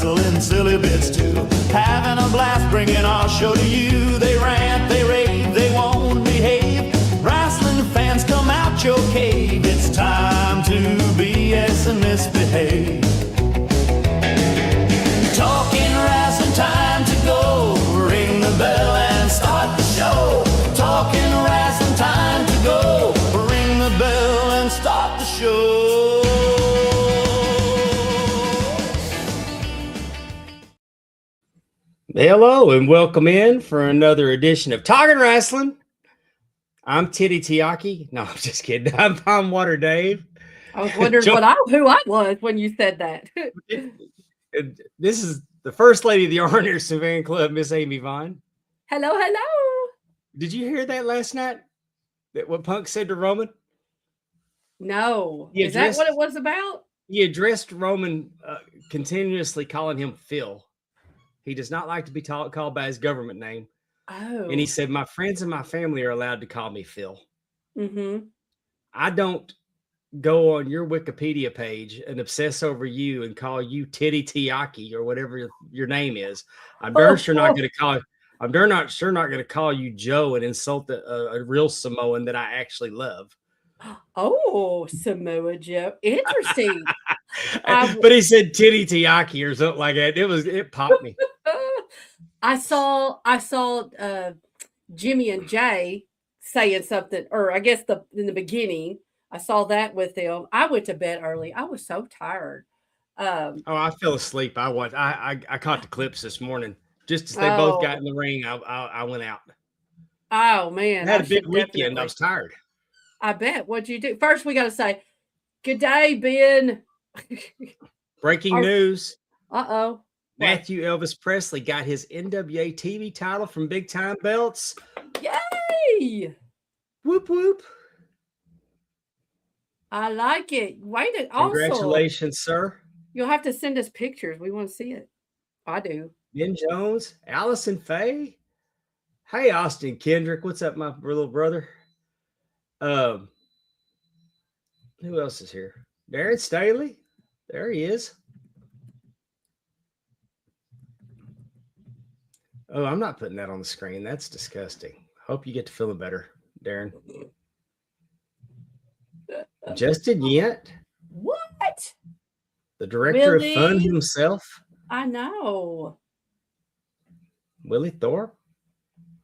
wrestling silly bits too. Having a blast bringing our show to you. They rant, they rave, they won't behave. Wrestling fans come out your cave. It's time to BS and misbehave. Talking Rasslin, time to go. Ring the bell and start the show. Talking Rasslin, time to go. Ring the bell and start the show. Hello and welcome in for another edition of Talking Rasslin. I'm Titty Tiaki. No, I'm just kidding. I'm Pondwater Dave. I was wondering who I was when you said that. This is the first lady of the Honor Savannah Club, Miss Amy Vaughn. Hello, hello. Did you hear that last night? That what Punk said to Roman? No. Is that what it was about? He addressed Roman continuously calling him Phil. He does not like to be called by his government name. Oh. And he said, my friends and my family are allowed to call me Phil. Mm-hmm. I don't go on your Wikipedia page and obsess over you and call you Titty Tiaki or whatever your name is. I'm darn sure not going to call. I'm darn not sure not going to call you Joe and insult a real Samoan that I actually love. Oh, Samoa Joe, interesting. But he said Titty Tiaki or something like that. It popped me. I saw Jimmy and Jay saying something, or I guess in the beginning, I saw that with them. I went to bed early. I was so tired. I fell asleep. I caught the clips this morning. Just as they both got in the ring, I went out. Oh man, I had a big weekend. I was tired. I bet. What'd you do? First, we got to say, good day, Ben. Breaking news. Uh-oh. Matthew Elvis Presley got his NWA TV title from Big Time Belts. Yay! Whoop, whoop. I like it. Wait, Congratulations, sir. You'll have to send us pictures. We want to see it. I do. Ben Jones, Allison Faye. Hey, Austin Kendrick. What's up, my little brother? Who else is here? Darren Staley. There he is. Oh, I'm not putting that on the screen. That's disgusting. Hope you get to feeling better, Darren. Justin Yent. What? The director of Fun himself. I know. Willie Thorpe.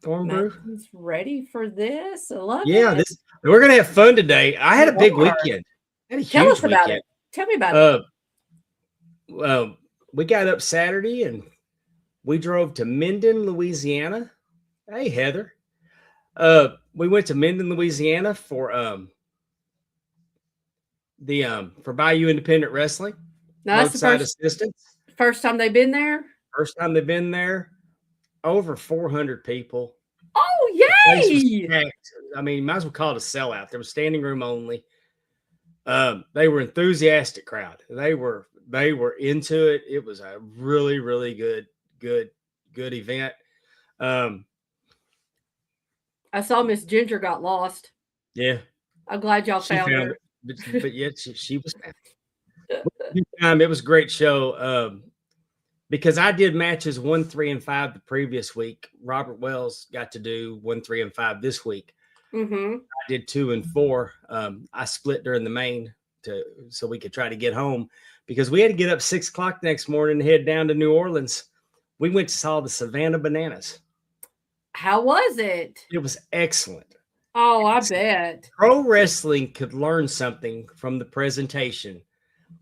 Thornbrew. He's ready for this. I love it. We're gonna have fun today. I had a big weekend. Tell us about it. Tell me about it. We got up Saturday and we drove to Minden, Louisiana. Hey, Heather. We went to Minden, Louisiana for Bayou Independent Wrestling. No, that's the first time they've been there. First time they've been there. Over 400 people. Oh, yay! I mean, might as well call it a sellout. There was standing room only. They were enthusiastic crowd. They were into it. It was a really, really good event. I saw Miss Ginger got lost. Yeah. I'm glad y'all found her. But yet she was found. It was a great show. Because I did matches 1, 3, and 5 the previous week. Robert Wells got to do 1, 3, and 5 this week. Mm-hmm. I did 2 and 4. I split during the main so we could try to get home because we had to get up 6 o'clock the next morning and head down to New Orleans. We went to saw the Savannah Bananas. How was it? It was excellent. Oh, I bet. Pro wrestling could learn something from the presentation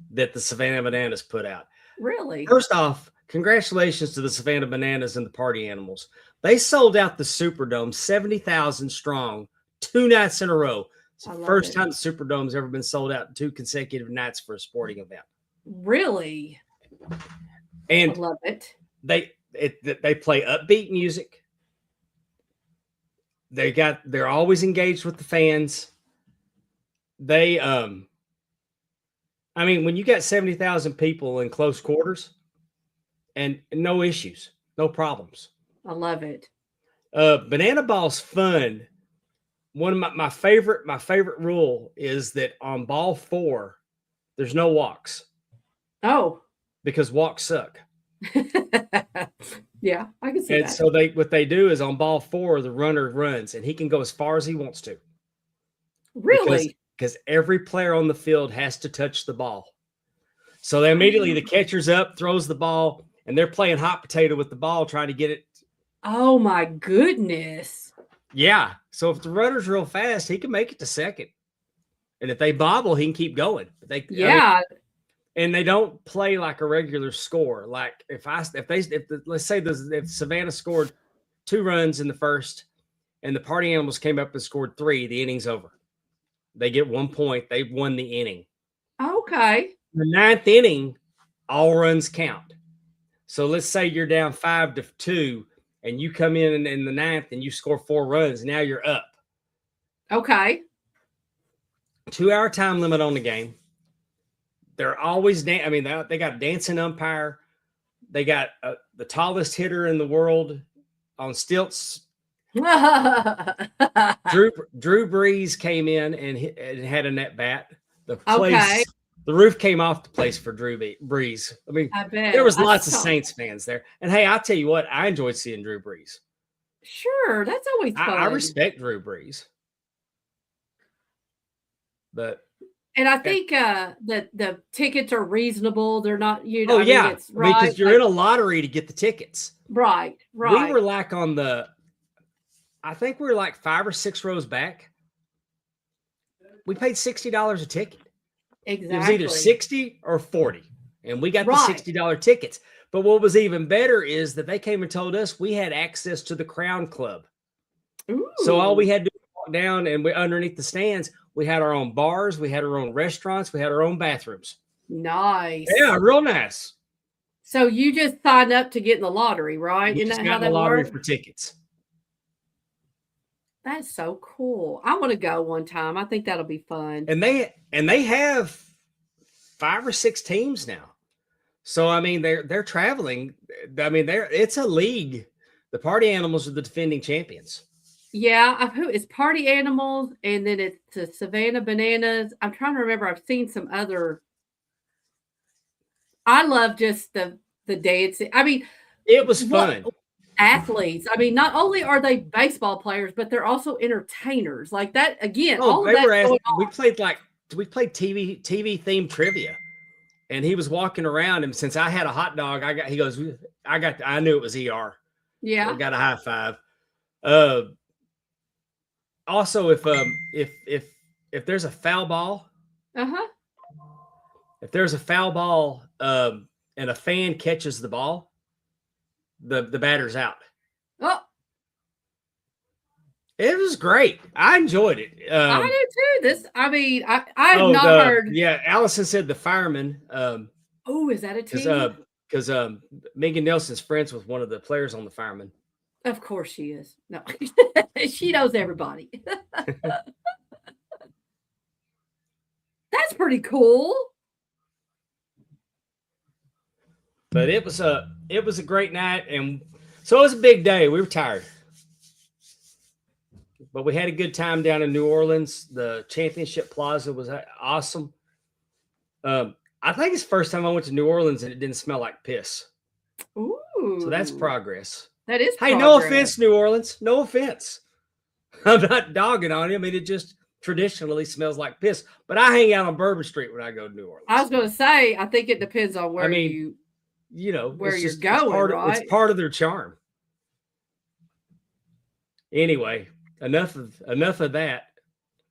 that the Savannah Bananas put out. Really? First off, congratulations to the Savannah Bananas and the Party Animals. They sold out the Superdome, 70,000 strong, 2 nights in a row. It's the first time the Superdome's ever been sold out in 2 consecutive nights for a sporting event. Really? And I love it. They play upbeat music. They're always engaged with the fans. When you got 70,000 people in close quarters and no issues, no problems. I love it. Banana Ball's fun. One of my favorite rule is that on ball 4, there's no walks. Oh. Because walks suck. Yeah, I can see And that. so what they do is on ball 4, the runner runs, and he can go as far as he wants to. Really? Because every player on the field has to touch the ball. So they immediately the catcher's up, throws the ball, and they're playing hot potato with the ball, trying to get it. Oh my goodness. Yeah. So if the runner's real fast, he can make it to second. And if they bobble, he can keep going. But and they don't play like a regular score. Like let's say if Savannah scored 2 runs in the first and the Party Animals came up and scored 3, the inning's over. They get 1 point. They've won the inning. Okay. The 9th inning, all runs count. So let's say you're down 5-2 and you come in the 9th and you score 4 runs. Now you're up. Okay. 2-hour time limit on the game. They're always they got a dancing umpire. They got the tallest hitter in the world on stilts. Drew Brees came in and had a net bat. The roof came off the place for Drew Brees. I mean, there was lots of Saints fans there. And hey, I'll tell you what, I enjoyed seeing Drew Brees. Sure, that's always fun. I respect Drew Brees. But and I think that the tickets are reasonable. They're not, Oh, yeah. it's right. Because you're in a lottery to get the tickets. Right. We were like I think we were like 5 or 6 rows back. We paid $60 a ticket. Exactly. It was either 60 or 40. And we got the $60 tickets. But what was even better is that they came and told us we had access to the Crown Club. Ooh. So all we had to do was walk down and underneath the stands, we had our own bars, we had our own restaurants, we had our own bathrooms. Nice. Yeah, real nice. So you just signed up to get in the lottery, right? We Isn't just that got how in the that lottery works? for tickets. That's so cool. I want to go one time. I think that'll be fun. And they have 5 or 6 teams now. So I mean they're traveling. I mean it's a league. The Party Animals are the defending champions. Yeah, it's Party Animals, and then it's the Savannah Bananas. I'm trying to remember. I've seen some other. I love just the dancing. I mean, it was fun. Athletes. I mean, not only are they baseball players, but they're also entertainers. Like that again. Oh, all of that we played TV themed trivia, and he was walking around, and since I had a hot dog, I knew it was ER. Yeah, I got a high five. Also, if there's a foul ball, if there's a foul ball, and a fan catches the ball, the batter's out. Oh, it was great. I enjoyed it. I do too. I have not heard. Yeah, Allison said the fireman. Is that a team? Because Megan Nelson's friends with one of the players on the firemen. Of course she is. No, she knows everybody. That's pretty cool. But it was a great night, and so it was a big day. We were tired, but we had a good time down in New Orleans. The Championship Plaza was awesome. I think it's the first time I went to New Orleans and it didn't smell like piss. Ooh. So that's progress. That is progress. Hey, no offense, New Orleans. No offense. I'm not dogging on you. I mean, it just traditionally smells like piss. But I hang out on Bourbon Street when I go to New Orleans. I was going to say, I think it depends on where where you're going, it's part of their charm. Anyway, enough of that.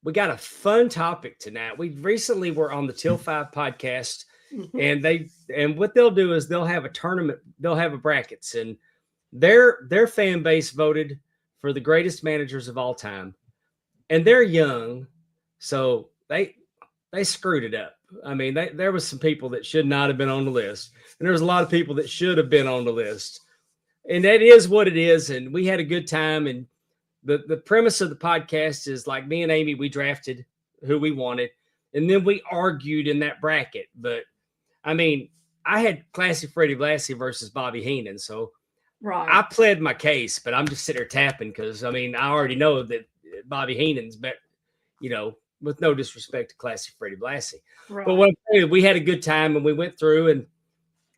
We got a fun topic tonight. We recently were on the Till 5 podcast, and what they'll do is they'll have a tournament, they'll have a brackets, and their fan base voted for the greatest managers of all time. And they're young, so they screwed it up. I mean, there was some people that should not have been on the list, and there was a lot of people that should have been on the list. And that is what it is, and we had a good time. And the premise of the podcast is, like, me and Amy, we drafted who we wanted, and then we argued in that bracket. But, I mean, I had Classy Freddie Blassie versus Bobby Heenan, so I pled my case, but I'm just sitting there tapping because, I mean, I already know that Bobby Heenan's better, with no disrespect to Classy Freddie Blassie. Right. But what I'm saying, we had a good time, and we went through, and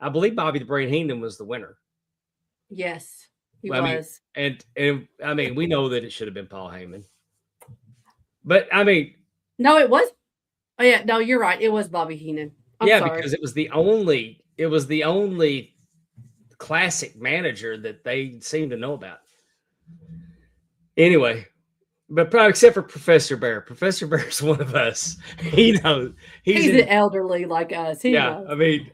I believe Bobby the Brain Heenan was the winner. Yes, he Well, was. and I mean, we know that it should have been Paul Heyman. But I mean, No, it was. Oh yeah, no, you're right. It was Bobby Heenan. I'm sorry. because it was the only classic manager that they seem to know about. Anyway, but probably except for Professor Bear. Professor Bear's one of us. He knows. He's an elderly like us. He knows. I mean,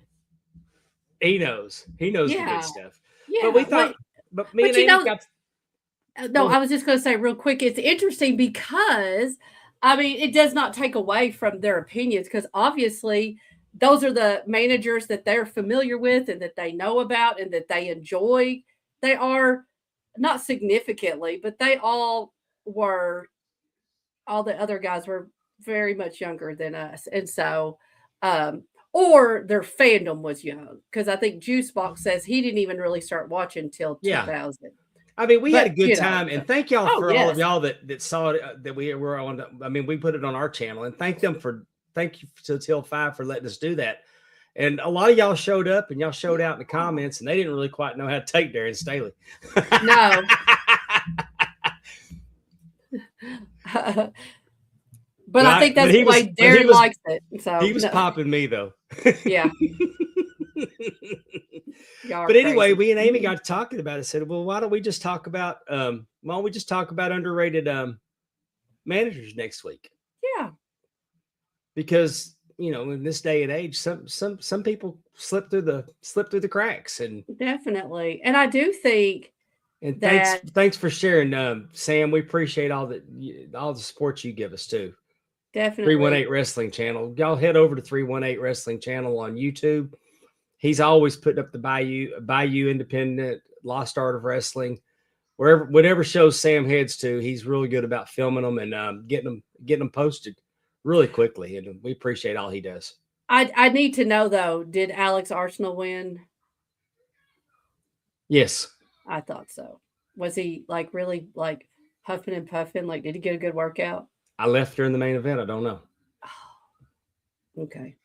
he knows. He knows the Yeah. good stuff. Yeah, But we thought, but me but and you Amy know- got. No, I was just going to say real quick, it's interesting because, I mean, it does not take away from their opinions because obviously those are the managers that they're familiar with and that they know about and that they enjoy. They are not significantly, but they all were, all the other guys were very much younger than us. And so, or their fandom was young because I think Juicebox says he didn't even really start watching till 2000. I mean, we had a good you know, time, and thank y'all Oh, for all of yes. y'all that saw it, that we were on. I mean, we put it on our channel, and thank you to Till 5 for letting us do that. And a lot of y'all showed up, and y'all showed out in the comments, and they didn't really quite know how to take Darren Staley. No. But I think that's the way Darren likes it. So he was popping me though. Yeah. But anyway, we and Amy got talking about it. Said, well, why don't we just talk about underrated managers next week? Yeah. Because in this day and age, some people slip through the cracks, and definitely. And I do think thanks for sharing, Sam. We appreciate all the support you give us too. Definitely. 318 Wrestling Channel. Y'all head over to 318 Wrestling Channel on YouTube. He's always putting up the Bayou Independent, Lost Art of Wrestling, whatever shows Sam heads to. He's really good about filming them and getting them posted really quickly. And we appreciate all he does. I need to know though, did Alex Arsenal win? Yes, I thought so. Was he like really like huffing and puffing? Like, did he get a good workout? I left during the main event. I don't know. Oh, okay.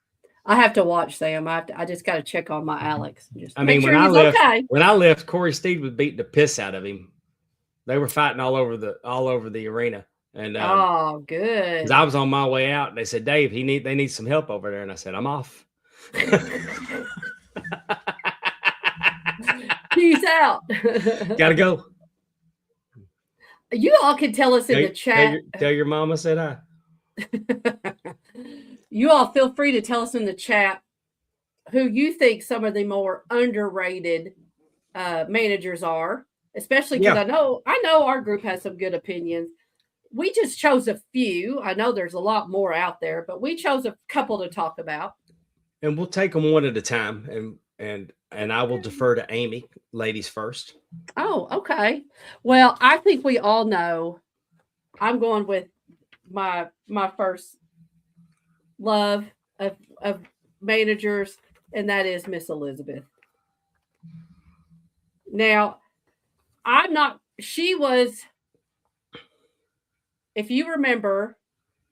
I have to watch Sam. I just got to check on my Alex. Just when I left, Corey Steed was beating the piss out of him. They were fighting all over the arena. And oh, good. I was on my way out, and they said, "Dave, they need some help over there." And I said, "I'm off." Peace out. Gotta go. You all can tell us in the chat. Tell your mama said hi. You all feel free to tell us in the chat who you think some of the more underrated managers are, especially because I know our group has some good opinions. We just chose a few. I know there's a lot more out there, but we chose a couple to talk about. And we'll take them one at a time, and I will defer to Amy, ladies first. Oh, okay. Well, I think we all know. I'm going with my first love of managers, and that is Miss Elizabeth. Now, she was, if you remember,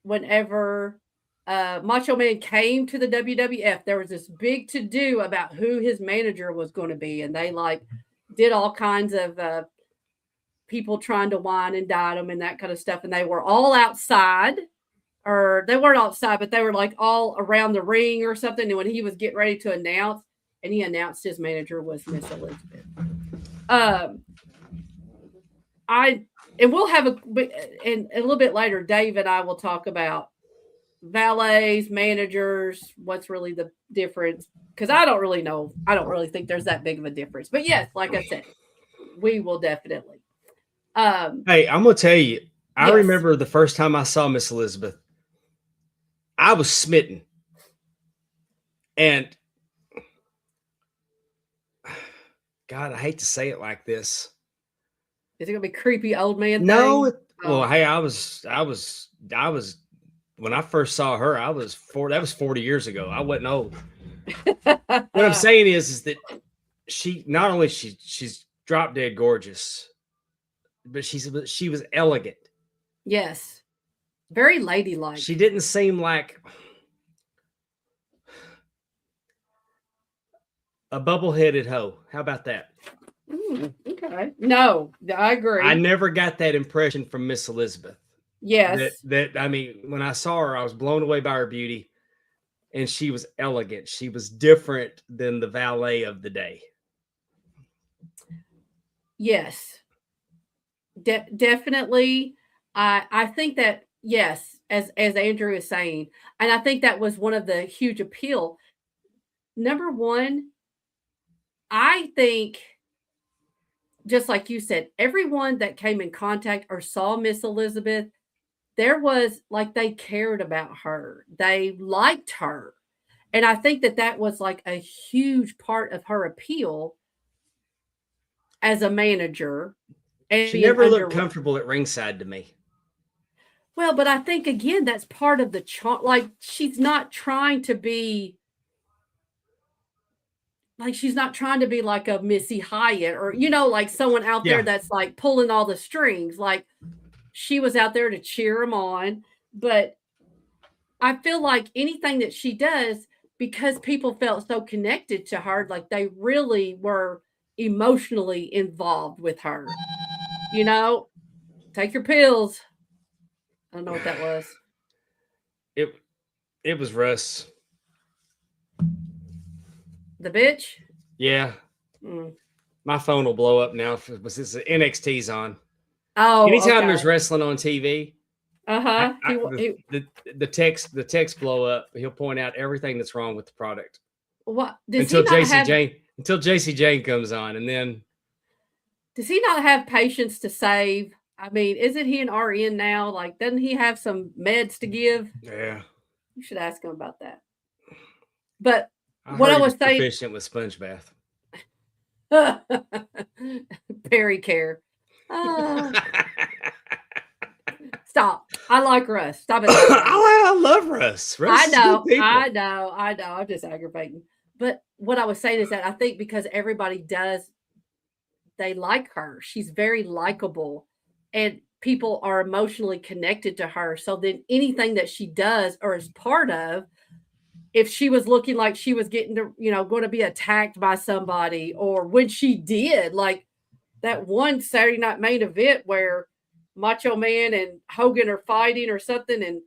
whenever Macho Man came to the WWF, there was this big to-do about who his manager was going to be, and they did all kinds of people trying to wine and dine them and that kind of stuff, and they were all outside. Or they weren't outside, but they were like all around the ring or something. And when he was getting ready to announce, and he announced his manager was Miss Elizabeth. And we'll have a little bit later, Dave and I will talk about valets, managers, what's really the difference. Because I don't really know. I don't really think there's that big of a difference. But yes, like I said, we will definitely. Hey, I'm going to tell you, I remember the first time I saw Miss Elizabeth. I was smitten. And God, I hate to say it like this. Is it gonna be creepy old man? No. Well, hey, I was when I first saw her, that was 40 years ago. I wasn't old. What I'm saying is that she not only she's drop dead gorgeous, but she was elegant. Yes. Very ladylike. She didn't seem like a bubble-headed hoe. How about that? Okay. No, I agree. I never got that impression from Miss Elizabeth. Yes. That I mean, when I saw her, I was blown away by her beauty, and she was elegant. She was different than the valet of the day. Yes. Definitely. I think that yes, as Andrew is saying, and I think that was one of the huge appeal. Number one, I think just like you said, everyone that came in contact or saw Miss Elizabeth, there was like they cared about her. They liked her. And I think that that was like a huge part of her appeal as a manager. And She being never looked under comfortable at ringside to me. well, but I think again that's part of the charm. Like she's not trying to be like she's not trying to be like a Missy Hyatt or like someone out there Yeah. that's like pulling all the strings. Like she was out there to cheer them on, but I feel like anything that she does because people felt so connected to her, like they really were emotionally involved with her. Take your pills. I don't know what that was. It was Russ. The bitch? Yeah. Mm. My phone will blow up now because it's NXT's on. Oh, anytime okay. there's wrestling on TV, Uh-huh. the text blow up. He'll point out everything that's wrong with the product. What until JC Jane comes on, and then does he not have patience to save? I mean, isn't he an RN now? Like, doesn't he have some meds to give? Yeah, you should ask him about that. But what I was saying, proficient with sponge bath. Perry care. Stop. I like Russ. Stop it. I love Russ. I know. I'm just aggravating. But what I was saying is that I think because everybody they like her. She's very likable and people are emotionally connected to her. So then anything that she does or is part of, if she was looking like she was getting to, going to be attacked by somebody, or when she did, like that one Saturday night main event where Macho Man and Hogan are fighting or something, and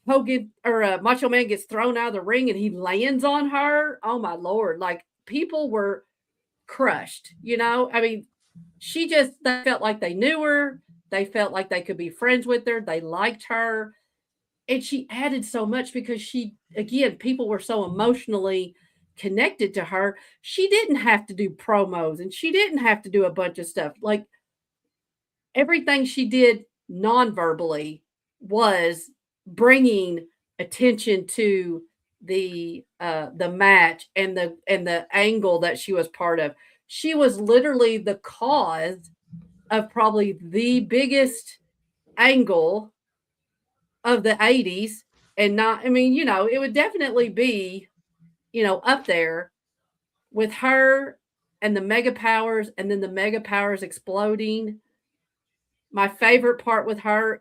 Macho Man gets thrown out of the ring and he lands on her. Oh my Lord. Like people were crushed, I mean, they felt like they knew her. They felt like they could be friends with her. They liked her. And she added so much because people were so emotionally connected to her. She didn't have to do promos and she didn't have to do a bunch of stuff. Like everything she did non-verbally was bringing attention to the match and the angle that she was part of. She was literally the cause of probably the biggest angle of the 80s. And it would definitely be, up there with her and the Mega Powers, and then the Mega Powers exploding. My favorite part with her,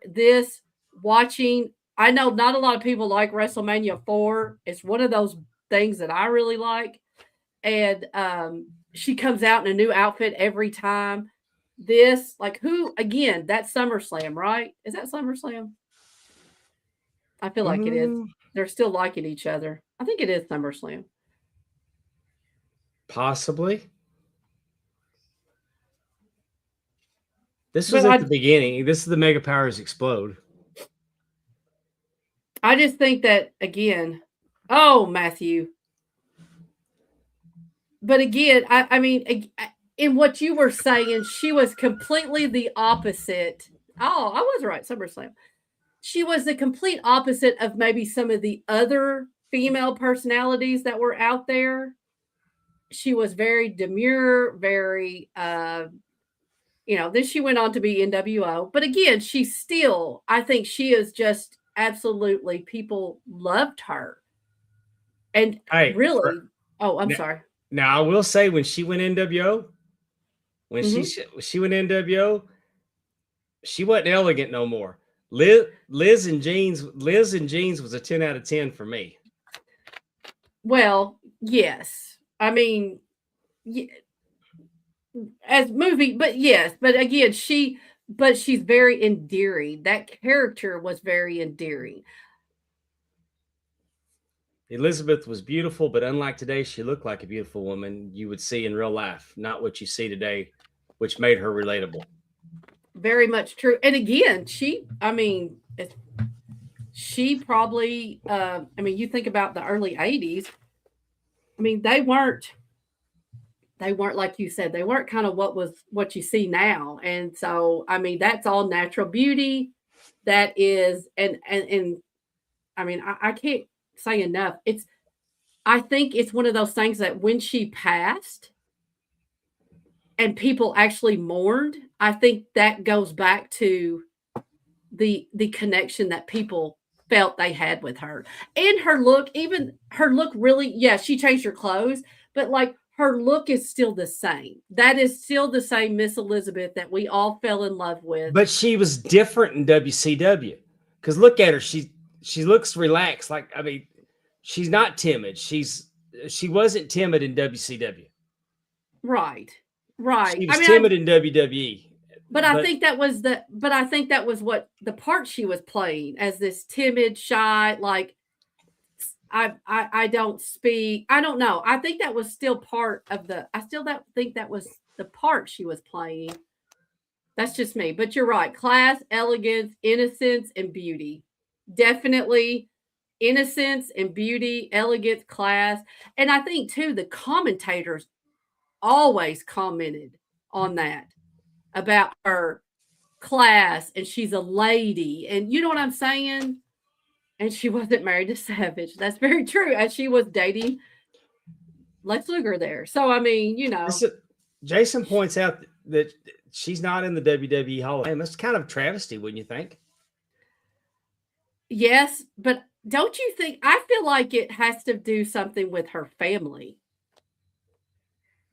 I know not a lot of people like WrestleMania 4. It's one of those things that I really like. And she comes out in a new outfit every time. That's SummerSlam, right? Is that SummerSlam? I feel like it is. They're still liking each other. I think it is SummerSlam. Possibly. This was at the beginning. This is the Mega Powers explode. I just think that, again, Matthew. But again, I mean, in what you were saying, she was completely the opposite. Oh, I was right. SummerSlam. She was the complete opposite of maybe some of the other female personalities that were out there. She was very demure, very, then she went on to be NWO. But again, I think she is just absolutely, people loved her. And really, I'm sorry. Now, I will say when she went NWO, she went NWO, she wasn't elegant no more. Liz and Jeans was a 10 out of 10 for me. Well, yes. I mean, as movie, but yes, but again, she's very endearing. That character was very endearing. Elizabeth was beautiful, but unlike today, she looked like a beautiful woman you would see in real life, not what you see today, which made her relatable. Very much true. And again, she probably, you think about the early 80s. I mean, they weren't like you said, they weren't kind of what you see now. And so, I mean, that's all natural beauty. That is, and I mean, I can't say enough. I think it's one of those things that when she passed and people actually mourned, I think that goes back to the connection that people felt they had with her. And her look, even her look really, yeah, she changed her clothes, but like her look is still the same. That is still the same Miss Elizabeth that we all fell in love with. But she was different in WCW. Because look at her. She looks relaxed. Like, I mean, she's not timid. She wasn't timid in WCW. Right. She was timid in WWE. But I think that was what the part she was playing, as this timid, shy, like I don't speak. I don't know. I think that was still part of think that was the part she was playing. That's just me. But you're right. Class, elegance, innocence, and beauty. Definitely innocence and beauty, elegance, class. And I think too, the commentators always commented on that, about her class, and she's a lady, and you know what I'm saying? And she wasn't married to Savage. That's very true. And she was dating Lex Luger there. So, I mean, Jason points out that she's not in the WWE Hall of Fame. That's kind of travesty, wouldn't you think? Yes, but don't you think, I feel like it has to do something with her family.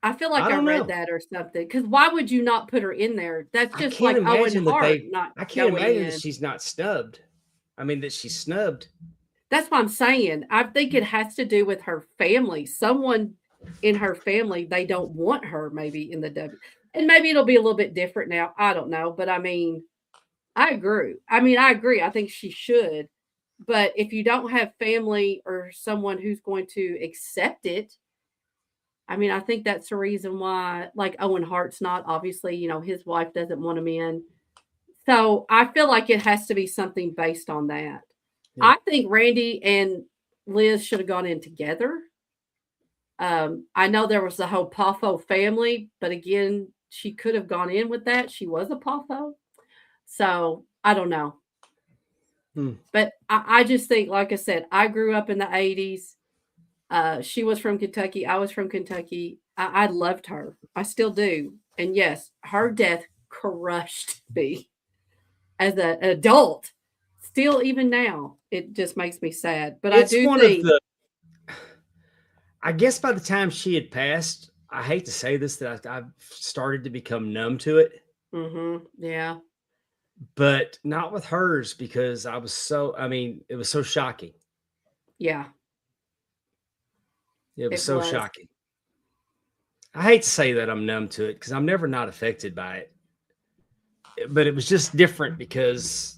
I feel like I read that or something. Because why would you not put her in there? That's just like Owen Hart not. I can't imagine that she's not snubbed. I mean, that she's snubbed. That's what I'm saying. I think it has to do with her family. Someone in her family, they don't want her maybe in the W. And maybe it'll be a little bit different now. I don't know. But I mean, I agree. I agree. I think she should. But if you don't have family or someone who's going to accept it, I mean, I think that's the reason why, like, Owen Hart's not, obviously, his wife doesn't want him in. So I feel like it has to be something based on that. Yeah. I think Randy and Liz should have gone in together. I know there was the whole Poffo family, but again, she could have gone in with that. She was a Poffo. So I don't know. But I just think, like I said, I grew up in the 80s. She was from Kentucky. I was from Kentucky. I loved her. I still do. And yes, her death crushed me as an adult. Still, even now, it just makes me sad. But it's I guess by the time she had passed, I hate to say this, that I've started to become numb to it. Mm-hmm. Yeah. But not with hers, because it was so shocking. Yeah. It was so shocking. I hate to say that I'm numb to it, because I'm never not affected by it. But it was just different because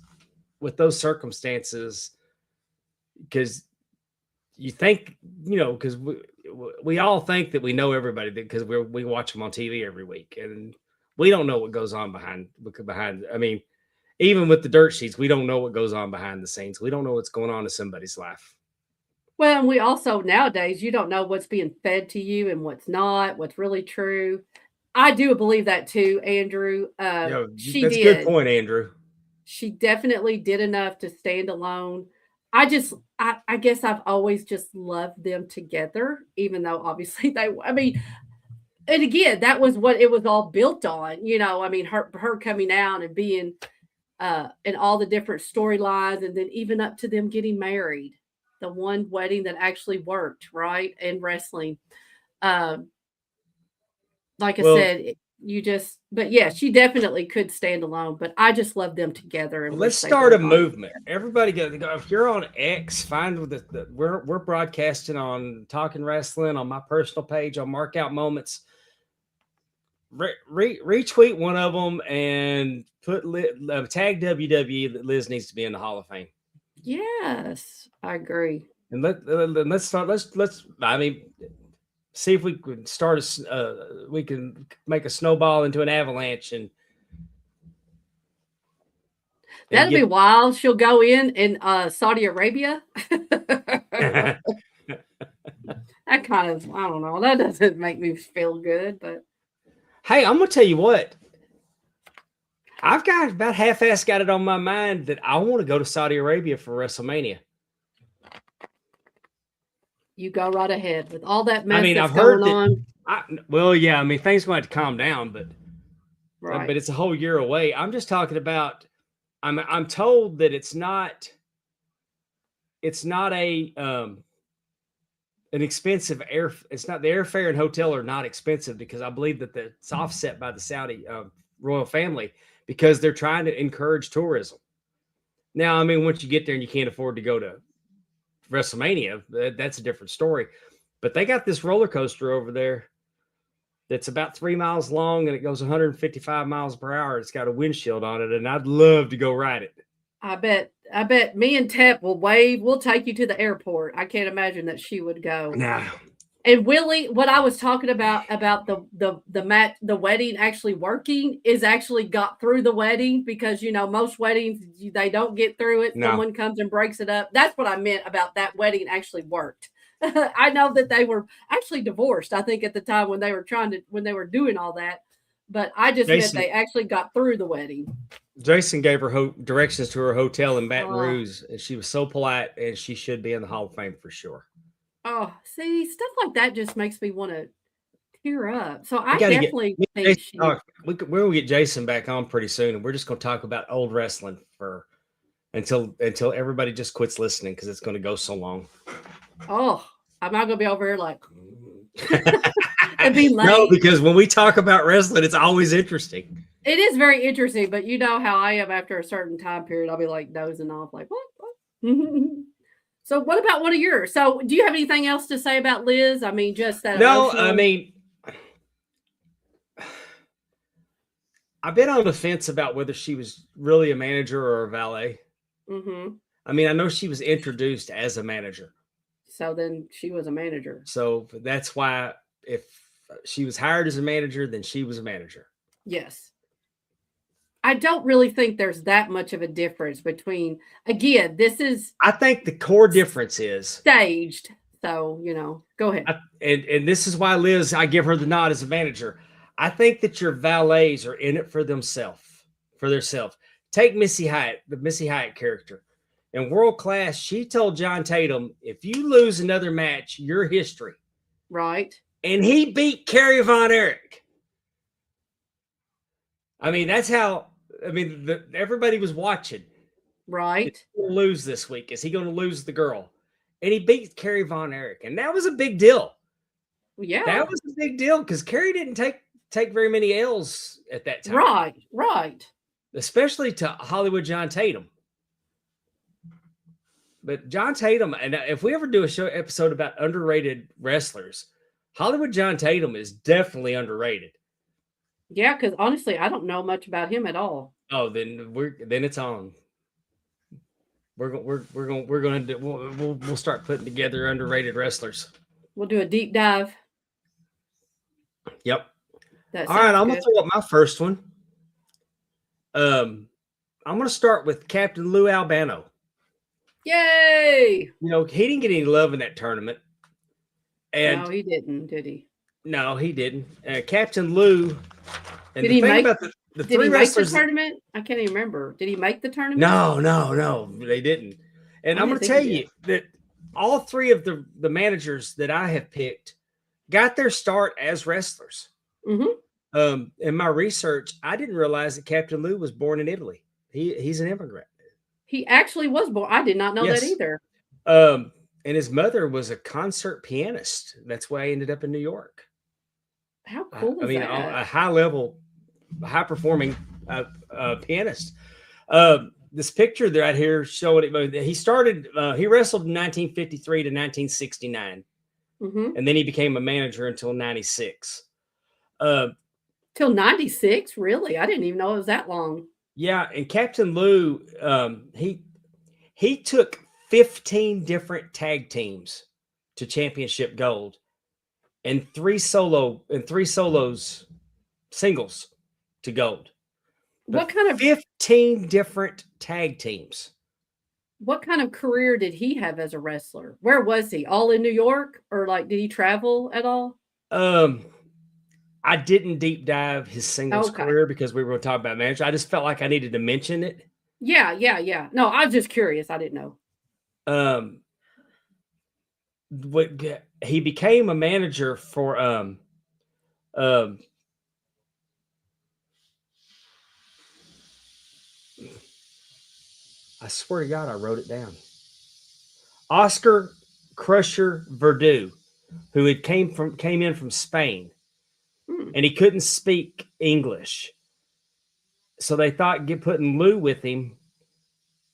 with those circumstances, because you think, because we all think that we know everybody because we watch them on TV every week, and we don't know what goes on behind. I mean, even with the dirt sheets, we don't know what goes on behind the scenes. We don't know what's going on in somebody's life. Well, and we also, nowadays, you don't know what's being fed to you and what's not, what's really true. I do believe that too, Andrew. That's a good point, Andrew. She definitely did enough to stand alone. I guess I've always just loved them together, even though obviously and again, that was what it was all built on. Her coming out and being and all the different storylines, and then even up to them getting married. The one wedding that actually worked, right? And wrestling. Like I said, but yeah, she definitely could stand alone. But I just love them together. And Let's wish they start a were on. movement. Everybody go. If you're on X, find we're broadcasting on Talking Rasslin on my personal page on Markout Moments. Retweet one of them and tag WWE that Liz needs to be in the Hall of Fame. Yes, I agree. And let's start. Let's. I mean, see if we could start we can make a snowball into an avalanche and That'd be wild. She'll go in Saudi Arabia. That kind of, I don't know. That doesn't make me feel good, but hey, I'm gonna tell you what. I've got about half-assed got it on my mind that I want to go to Saudi Arabia for WrestleMania. You go right ahead with all that mess. I mean, that's I've heard going that. Well, yeah. I mean, things going to have to calm down, but right. But it's a whole year away. I'm just talking about. I'm told that it's not a an expensive air. It's not the airfare and hotel are not expensive because I believe that it's offset by the Saudi royal family because they're trying to encourage tourism. Now, I mean, once you get there and you can't afford to go to WrestleMania, that's a different story. But they got this roller coaster over there that's about 3 miles long and it goes 155 miles per hour. It's got a windshield on it, and I'd love to go ride it. I bet me and Tep will wave. We'll take you to the airport. I can't imagine that she would go. Nah. And Willie, what I was talking about the wedding actually working is actually got through the wedding because most weddings they don't get through it. No. Someone comes and breaks it up. That's what I meant about that wedding actually worked. I know that they were actually divorced. I think at the time when they were doing all that, but I just meant they actually got through the wedding. Jason gave her directions to her hotel in Baton Rouge, and she was so polite, and she should be in the Hall of Fame for sure. Oh, see, stuff like that just makes me want to tear up. So I definitely think we'll get Jason back on pretty soon, and we're just going to talk about old wrestling until everybody just quits listening because it's going to go so long. Oh, I'm not going to be over here like it'd be late. No, because when we talk about wrestling, it's always interesting. It is very interesting, but you know how I am after a certain time period. I'll be like dozing off, like what? So what about one of yours? So do you have anything else to say about Liz? I mean, just that. No, I mean, I've been on the fence about whether she was really a manager or a valet. Mm-hmm. I mean, I know she was introduced as a manager. So then she was a manager. So that's why if she was hired as a manager, then she was a manager. Yes. I don't really think there's that much of a difference between, again, I think the core difference is staged. So, go ahead. And this is why Liz, I give her the nod as a manager. I think that your valets are in it for themselves. Take Missy Hyatt, the Missy Hyatt character. In World Class, she told John Tatum, if you lose another match, you're history. Right. And he beat Kerry Von Erich. I mean, everybody was watching. Right. Is he going to lose this week? Is he going to lose the girl? And he beat Kerry Von Erich. And that was a big deal. Yeah. That was a big deal because Kerry didn't take very many L's at that time. Right. Especially to Hollywood John Tatum. But John Tatum, and if we ever do a episode about underrated wrestlers, Hollywood John Tatum is definitely underrated. Yeah, because honestly, I don't know much about him at all. Oh, then it's on. We'll start putting together underrated wrestlers. We'll do a deep dive. Yep. All right, I'm gonna throw up my first one. I'm gonna start with Captain Lou Albano. Yay! He didn't get any love in that tournament. And no, he didn't, did he? No, he didn't. Captain Lou. And did he make the three wrestlers, the tournament? I can't even remember. Did he make the tournament? No, they didn't. And I'm going to tell you that all three of the managers that I have picked got their start as wrestlers. Mm-hmm. In my research, I didn't realize that Captain Lou was born in Italy. He's an immigrant. He actually was born. I did not know that either. And his mother was a concert pianist. That's why he ended up in New York. How cool I is mean, that? a high level, high performing pianist. This picture right here showing it. He started. He wrestled in 1953 to 1969, Mm-hmm. and then he became a manager until 96. Till 96, really? I didn't even know it was that long. Yeah, and Captain Lou, he took 15 different tag teams to championship gold, and three solos singles to gold. But What kind of 15 different tag teams. career did he have as a wrestler? Where was he? All in New York, or like did he travel at all? I didn't deep dive his singles Okay. career because we were going to talk about manager. I just felt like I needed to mention it. Yeah. No, I was just curious. I didn't know. He became a manager for I swear to God, I wrote it down. Oscar Crusher Verdú, who had came in from Spain, and he couldn't speak English, so they thought putting Lou with him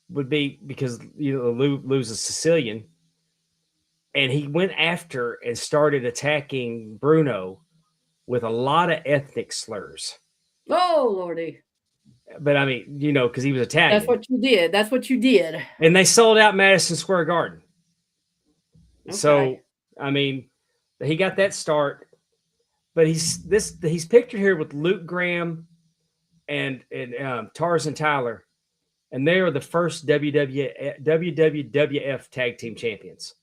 would be because Lou's a Sicilian, and he went after and started attacking Bruno with a lot of ethnic slurs. Oh, Lordy. But I mean, because he was Italian. That's what you did. And they sold out Madison Square Garden. Okay. So, I mean, he got that start. But he's pictured here with Luke Graham and Tarzan Tyler, and they are the first WWF Tag Team Champions.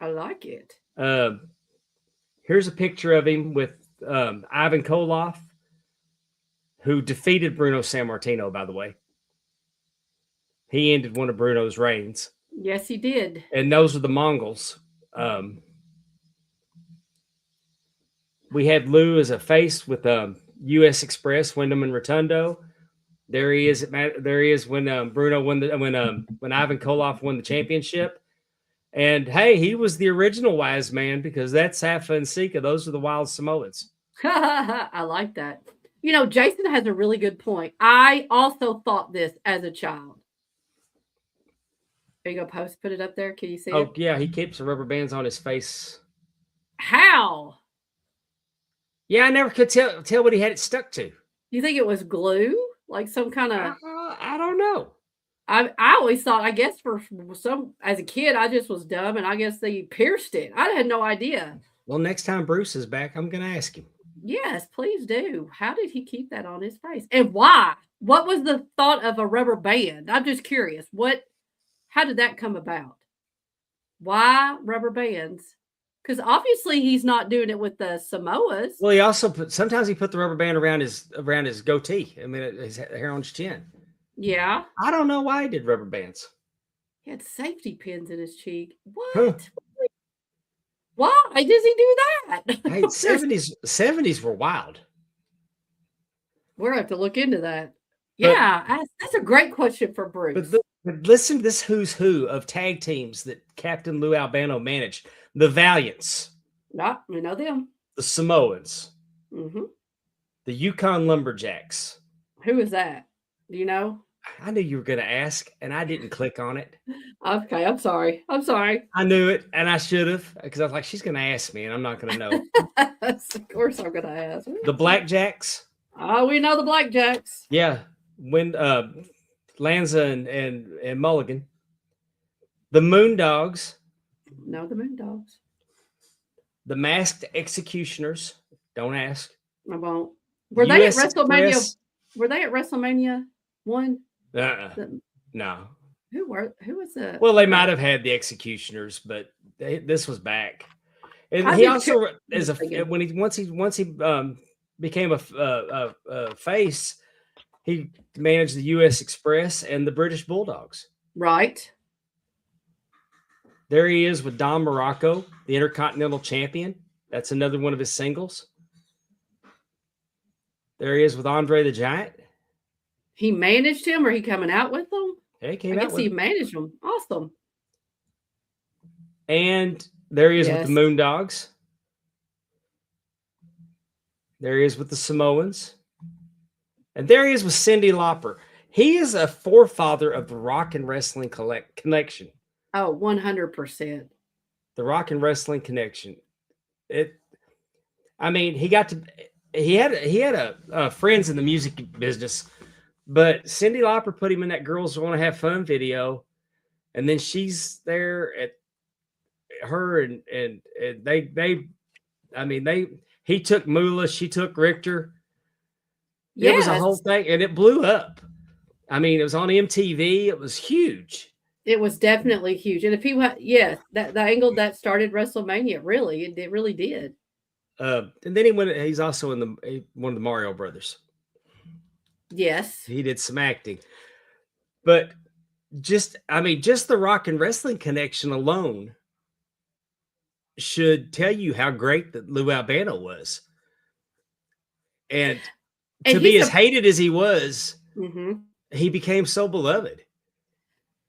I like it. Here's a picture of him with Ivan Koloff, who defeated Bruno Sammartino, by the way. He ended one of Bruno's reigns. Yes, he did. And those are the Mongols. We had Lou as a face with U.S. Express, Wyndham and Rotundo. There he is. There he is when Bruno won when Ivan Koloff won the championship. And hey, he was the original wise man because that's Safa and Sika. Those are the wild Samoans. I like that. Jason has a really good point. I also thought this as a child. There you go, put it up there. Can you see it? Oh, yeah, he keeps the rubber bands on his face. How? Yeah, I never could tell what he had it stuck to. You think it was glue? Like some kind of... I don't know. I always thought, I guess as a kid, I just was dumb, and I guess they pierced it. I had no idea. Well, next time Bruce is back, I'm going to ask him. Yes, please do. How did he keep that on his face? And why? What was the thought of a rubber band? I'm just curious. How did that come about? Why rubber bands? Because obviously he's not doing it with the Samoas. Well, he also sometimes he put the rubber band around his goatee. I mean, his hair on his chin. Yeah. I don't know why he did rubber bands. He had safety pins in his cheek. What? Huh. Why does he do that? Hey, 70s were wild. We're going to have to look into that. Yeah, that's a great question for Bruce. But listen to this who's who of tag teams that Captain Lou Albano managed. The Valiants. Yeah, we know them. The Samoans. Mm-hmm. The Yukon Lumberjacks. Who is that? Do you know? I knew you were going to ask, and I didn't click on it. Okay, I'm sorry. I knew it, and I should have, because I was like, she's going to ask me, and I'm not going to know. Of course I'm going to ask. The Blackjacks. Oh, we know the Blackjacks. Yeah. Lanza and Mulligan. The Moondogs. No, the Moondogs. The Masked Executioners. Don't ask. I won't. Were they at WrestleMania? Express. Were they at WrestleMania 1? No. Who was the? Well, they might have had the Executioners, but this was back. And he also once he became a face, he managed the U.S. Express and the British Bulldogs. Right. There he is with Don Morocco, the Intercontinental Champion. That's another one of his singles. There he is with Andre the Giant. He managed him, or he coming out with them? Yeah, he I guess he managed them. Awesome. And there he is with the Moondogs. There he is with the Samoans. And there he is with Cyndi Lauper. He is a forefather of the rock and wrestling connection. Oh, 100%. The rock and wrestling connection. He had friends in the music business, but Cyndi Lauper put him in that Girls Want to Have Fun video, and then she's there at her and he took Moolah, she took Richter. Yes. It was a whole thing, and it blew up. I mean, it was on MTV. It was huge. It was definitely huge. And if he the angle that started WrestleMania, it really did. And then he's also in one of the Mario Brothers. Yes. He did some acting. But just the rock and wrestling connection alone should tell you how great that Lou Albano was. And to be as hated as he was, he became so beloved.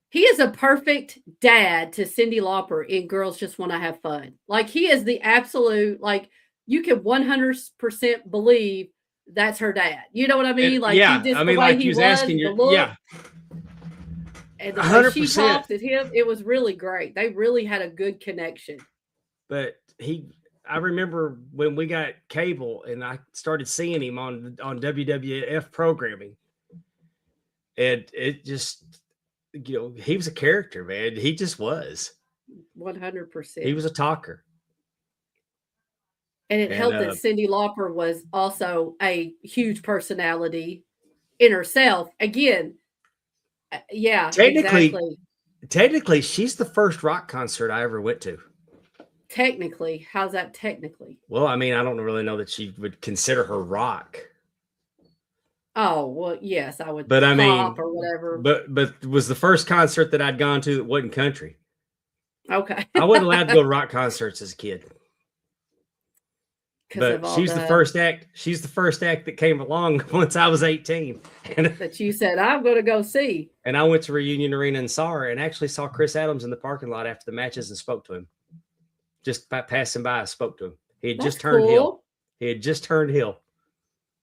He is a perfect dad to Cyndi Lauper in Girls Just Want to Have Fun. Like, he is the absolute, like, you can 100% believe that's her dad. You know what I mean? Like, yeah, I mean, like he was asking you, yeah. And the way she talked at him, it was really great. They really had a good connection. But I remember when we got cable and I started seeing him on WWF programming, and it just, he was a character, man. He just was 100%. He was a talker. And it helped that Cyndi Lauper was also a huge personality in herself. Again, yeah, technically, she's the first rock concert I ever went to. Technically, how's that technically? Well, I mean, I don't really know that she would consider her rock. Oh, well, yes, I would. But I mean, or whatever. But it was the first concert that I'd gone to that wasn't country. Okay. I wasn't allowed to go to rock concerts as a kid. But she's the first act. She's the first act that came along once I was 18. That you said, I'm going to go see. And I went to Reunion Arena and saw her, and actually saw Chris Adams in the parking lot after the matches and spoke to him. Just by passing by, I spoke to him. He had just turned heel. He had just turned heel.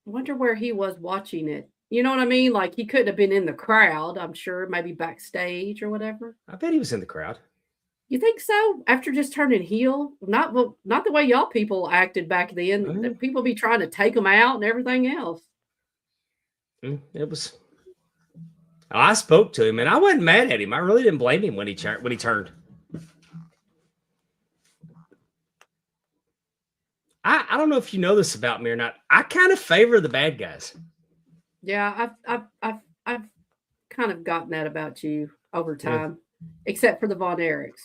I wonder where he was watching it. You know what I mean? Like, he couldn't have been in the crowd, I'm sure. Maybe backstage or whatever. I bet he was in the crowd. You think so? After just turning heel? Not the way y'all people acted back then. Mm-hmm. People be trying to take them out and everything else. It was. I spoke to him, and I wasn't mad at him. I really didn't blame him when he turned. I don't know if you know this about me or not. I kind of favor the bad guys. Yeah, I've kind of gotten that about you over time, except for the Von Erichs.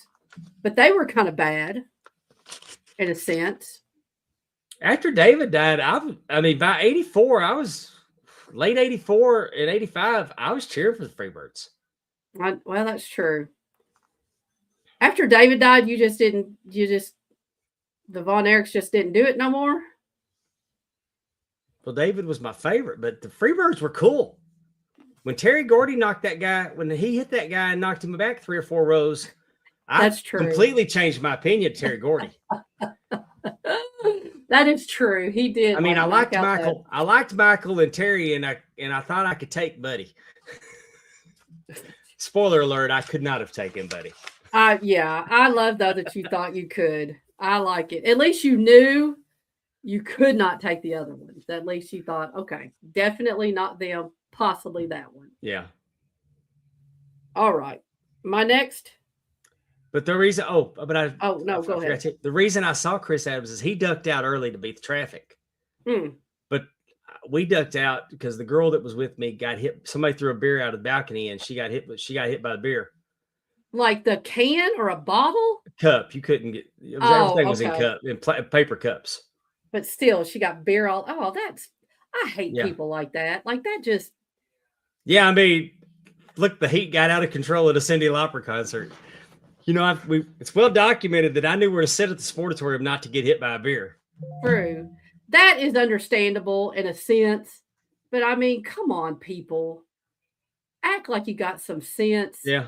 But they were kind of bad, in a sense. After David died, I mean, by 84, I was late 84 and 85. I was cheering for the Freebirds. Well, that's true. After David died, the Von Erichs just didn't do it no more. Well, David was my favorite, but the Freebirds were cool. When Terry Gordy when he hit that guy and knocked him back 3 or 4 rows, that's true. Completely changed my opinion of Terry Gordy. That is true. He did. I mean, I liked Michael. I liked Michael and Terry, and I thought I could take Buddy. Spoiler alert: I could not have taken Buddy. Yeah, I love though that you thought you could. I like it. At least you knew you could not take the other ones. At least you thought, okay, definitely not them. Possibly that one. Yeah. All right. My next. But the reason, go ahead. The reason I saw Chris Adams is he ducked out early to beat the traffic. But we ducked out because the girl that was with me got hit. Somebody threw a beer out of the balcony and she got hit by the beer. Like the can or a bottle? Cup. You couldn't get. Everything was in paper cups. But still, she got beer all. Oh, I hate people like that. Like that just. Yeah, I mean, look, the heat got out of control at a Cyndi Lauper concert. You know, it's well documented that I knew where to sit at the sportatorium not to get hit by a beer. True. That is understandable in a sense. But I mean, come on, people. Act like you got some sense. Yeah.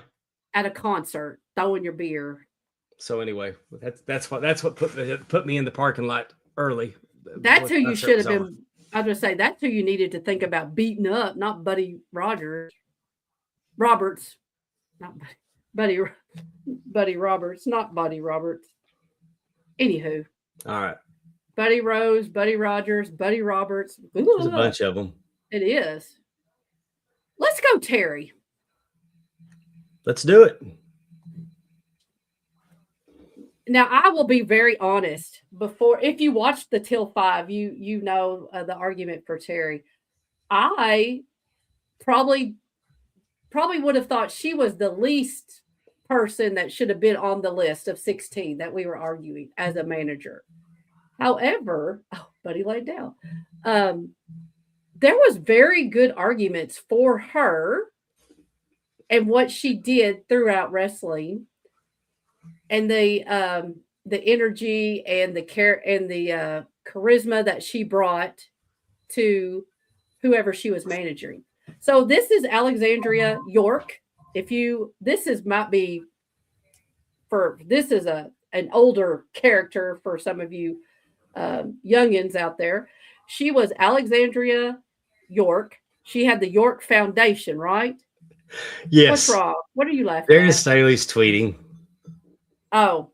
At a concert, throwing your beer. So anyway, that's what put me in the parking lot early That's who you should have been. I was going to say, that's who you needed to think about beating up, not Buddy Roberts, not Buddy Roberts, not Buddy Roberts. Anywho. All right. Buddy Rose, Buddy Rogers, Buddy Roberts. There's a bunch of them. It is. Let's go, Terry. Let's do it. Now, I will be very honest. If you watched the Till 5, you know the argument for Terry. I probably would have thought she was the least person that should have been on the list of 16 that we were arguing as a manager. However, Buddy laid down. There was very good arguments for her and what she did throughout wrestling. And the energy and the care and the charisma that she brought to whoever she was managing. So this is Alexandria York. This is an older character for some of you youngins out there. She was Alexandria York. She had the York Foundation, right? Yes. What's wrong? What are you laughing Darius at? Staley's tweeting. Oh.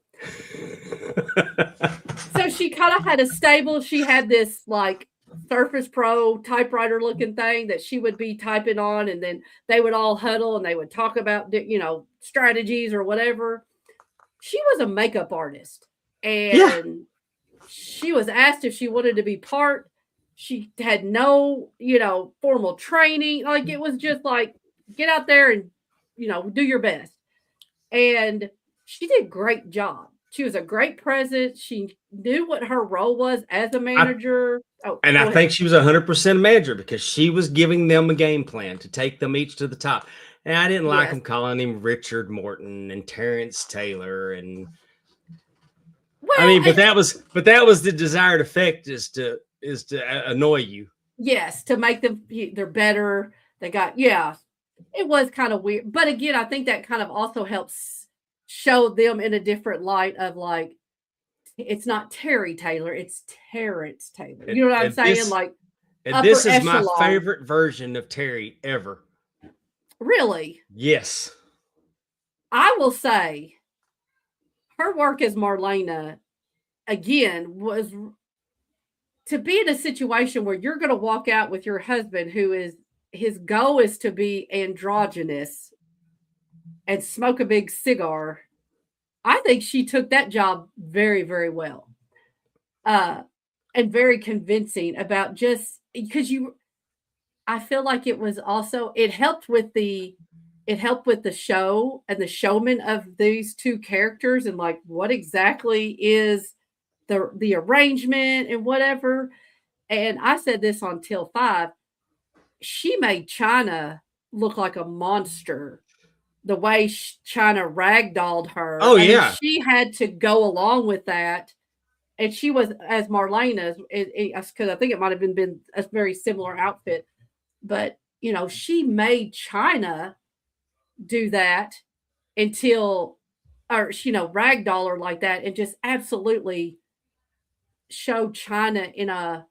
So she kind of had a stable. She had this like Surface Pro typewriter looking thing that she would be typing on, and then they would all huddle and they would talk about, strategies or whatever. She was a makeup artist, and she was asked if she wanted to be part. She had no, formal training. Like, it was just like, get out there and, do your best. And she did a great job. She was a great presence. She knew what her role was as a manager. I think she was 100% manager because she was giving them a game plan to take them each to the top. And I didn't like them calling him Richard Morton and Terrence Taylor. And but that was the desired effect is to annoy you. Yes, to make them, they're better. They got, it was kind of weird. But again, I think that kind of also helps show them in a different light of like, it's not Terry Taylor, it's Terrence Taylor. You know what I'm saying? This is my favorite version of Terry ever. Really? Yes. I will say her work as Marlena, again, was to be in a situation where you're going to walk out with your husband his goal is to be androgynous and smoke a big cigar. I think she took that job very, very well. And very convincing about just because I feel like it was also, it helped with the show and the showman of these two characters and like what exactly is the arrangement and whatever. And I said this on Till 5. She made China look like a monster. The way China ragdolled her. Oh, yeah. She had to go along with that. And she was, as Marlena, because I think it might have been a very similar outfit. But, she made China do that until, ragdoll her like that and just absolutely showed China in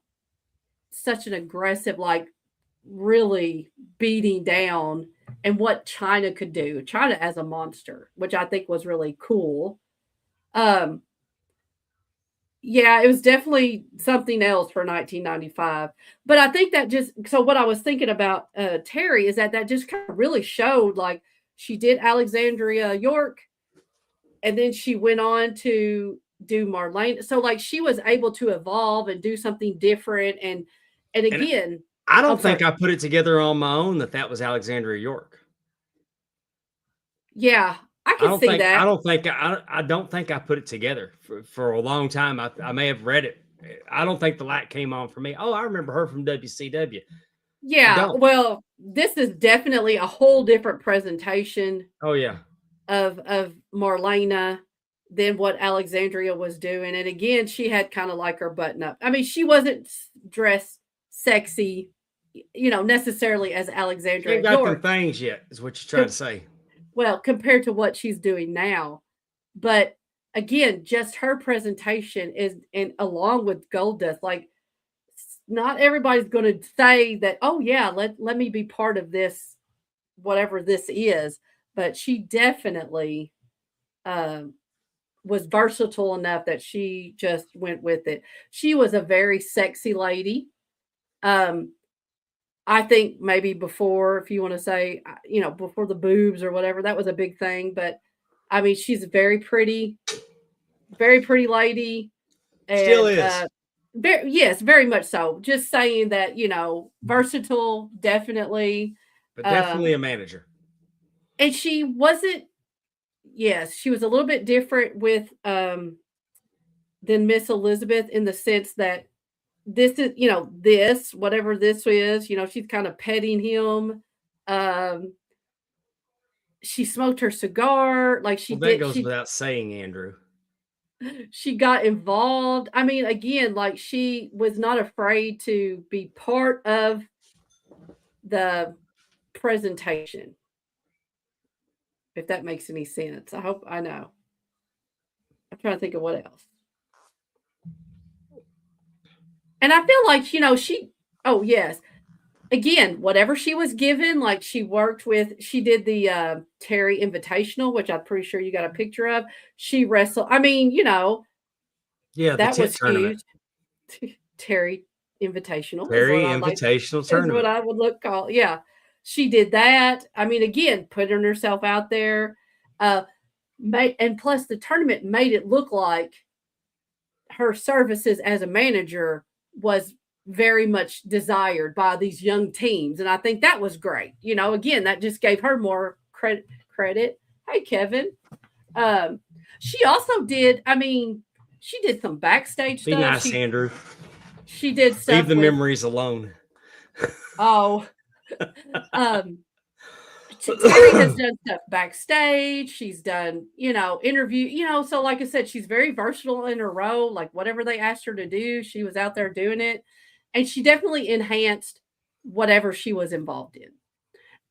such an aggressive, like, really beating down and what China could do. China as a monster, which I think was really cool. It was definitely something else for 1995. But I think that so what I was thinking about Terry is that just kind of really showed like she did Alexandria York and then she went on to do Marlena. So like she was able to evolve and do something different. And again, I don't think I put it together on my own that was Alexandria York. Yeah, I can see that. I don't think I put it together for a long time. I may have read it. I don't think the light came on for me. Oh, I remember her from WCW. Yeah, well, this is definitely a whole different presentation. Oh yeah, of Marlena than what Alexandria was doing. And again, she had kind of like her button up. I mean, she wasn't dressed sexy, necessarily as Alexandria. Ain't got them things yet, is what you're trying to say. Well, compared to what she's doing now. But again, just her presentation is, and along with Goldust, like not everybody's going to say that, oh yeah, let me be part of this, whatever this is. But she definitely was versatile enough that she just went with it. She was a very sexy lady. I think maybe before, if you want to say, before the boobs or whatever, that was a big thing. But I mean, she's a very pretty lady. Still And is. yes, very much so. Just saying that, versatile, definitely. But definitely a manager. And she wasn't, yes, she was a little bit different with than Miss Elizabeth in the sense that this is, this, whatever this is, she's kind of petting him. She smoked her cigar, like she Well, that did. goes without saying, Andrew. She got involved. I mean, again, like she was not afraid to be part of the presentation. If that makes any sense. I hope I know. I'm trying to think of what else. And I feel like, oh, yes. Again, whatever she was given, like she did the Terry Invitational, which I'm pretty sure you got a picture of. She wrestled. I mean, yeah, that was tournament. Huge. Terry Invitational. Terry Invitational tournament. Is what I would call. Yeah. She did that. I mean, again, putting herself out there. And plus the tournament made it look like her services as a manager was very much desired by these young teams. And I think that was great. Again, that just gave her more credit. Hey, Kevin. She also did, she did some backstage stuff. Be nice, Andrew. She did stuff. Leave the memories alone. Oh. Terry has done stuff backstage. She's done, interview, so like I said, she's very versatile in her role. Like whatever they asked her to do, she was out there doing it. And she definitely enhanced whatever she was involved in.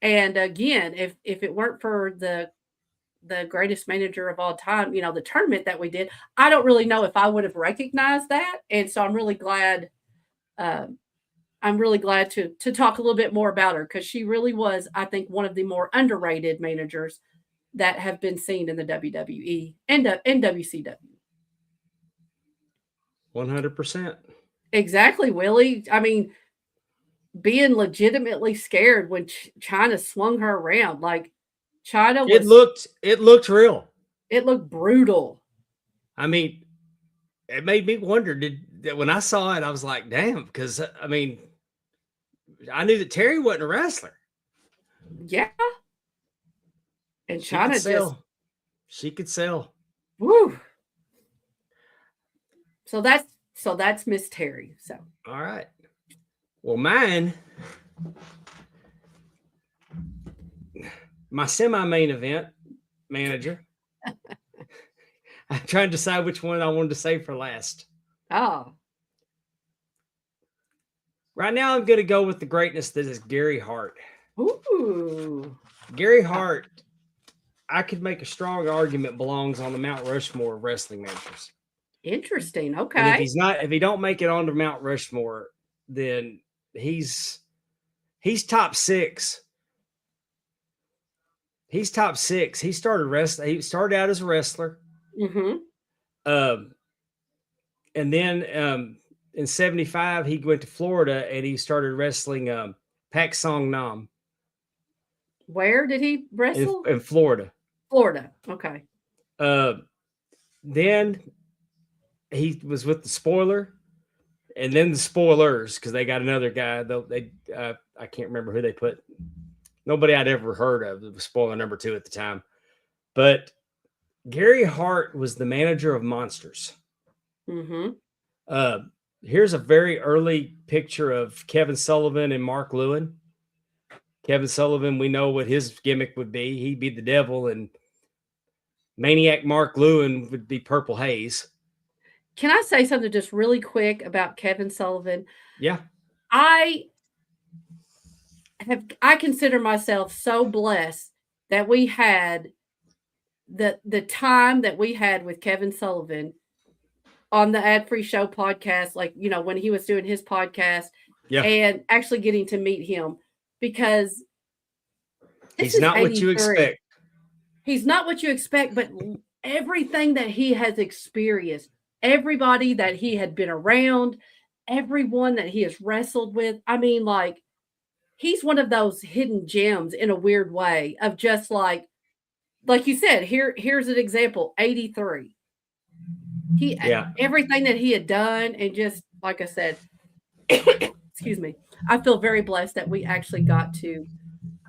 And again, if it weren't for the greatest manager of all time, the tournament that we did, I don't really know if I would have recognized that. And so I'm really glad to talk a little bit more about her, because she really was, I think, one of the more underrated managers that have been seen in the WWE and WCW. 100%. Exactly, Willie. I mean, being legitimately scared when China swung her around, like China was. It looked real. It looked brutal. I mean, it made me wonder. When I saw it, I was like, "Damn!" Because I mean, I knew that Terry wasn't a wrestler. Yeah, and China she could sell. Woo! So that's Miss Terry. So all right. Well, my semi-main event manager. I'm trying to decide which one I wanted to say for last. Oh. Right now, I'm going to go with the greatness that is Gary Hart. Ooh. Gary Hart, I could make a strong argument, belongs on the Mount Rushmore of wrestling managers. Interesting. Okay. And if he don't make it onto Mount Rushmore, then he's top 6. He's top 6. He started out as a wrestler. Mm-hmm. And then in 1975, he went to Florida and he started wrestling Pak Song Nam. Where did he wrestle? In Florida. Florida. Okay. Then he was with the Spoiler, and then the Spoilers, because they got another guy. I can't remember who they put. Nobody I'd ever heard of. It was Spoiler number 2 at the time. But Gary Hart was the manager of Monsters. Mm-hmm. Here's a very early picture of Kevin Sullivan and Mark Lewin. Kevin Sullivan, we know what his gimmick would be. He'd be the devil, and Maniac Mark Lewin would be Purple Haze. Can I say something just really quick about Kevin Sullivan? Yeah. I consider myself so blessed that we had the time that we had with Kevin Sullivan on the Ad Free Show podcast, like, you know, when he was doing his podcast, and actually getting to meet him, because he's not what you expect. He's not what you expect, but everything that he has experienced, everybody that he had been around, everyone that he has wrestled with, I mean, like, he's one of those hidden gems in a weird way of just like you said, here's an example, 83. Everything that he had done, and just like I said, excuse me, I feel very blessed that we actually got to.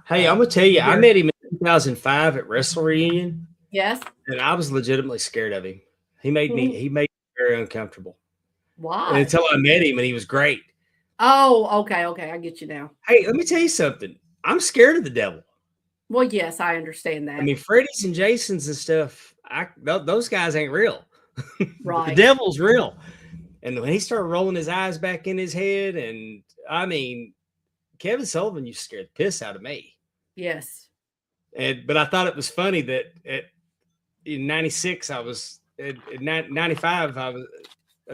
Hey, I'm gonna tell you, I met him in 2005 at Wrestle Reunion. Yes, and I was legitimately scared of him. He made me very uncomfortable. Why? And until I met him, and he was great. Oh, okay, I get you now. Hey, let me tell you something. I'm scared of the devil. Well, yes, I understand that. I mean, Freddy's and Jason's and stuff. Those guys ain't real. Right. The devil's real. And when he started rolling his eyes back in his head, and I mean, Kevin Sullivan used to scare the piss out of me. Yes. But I thought it was funny that in 96, I was in 95,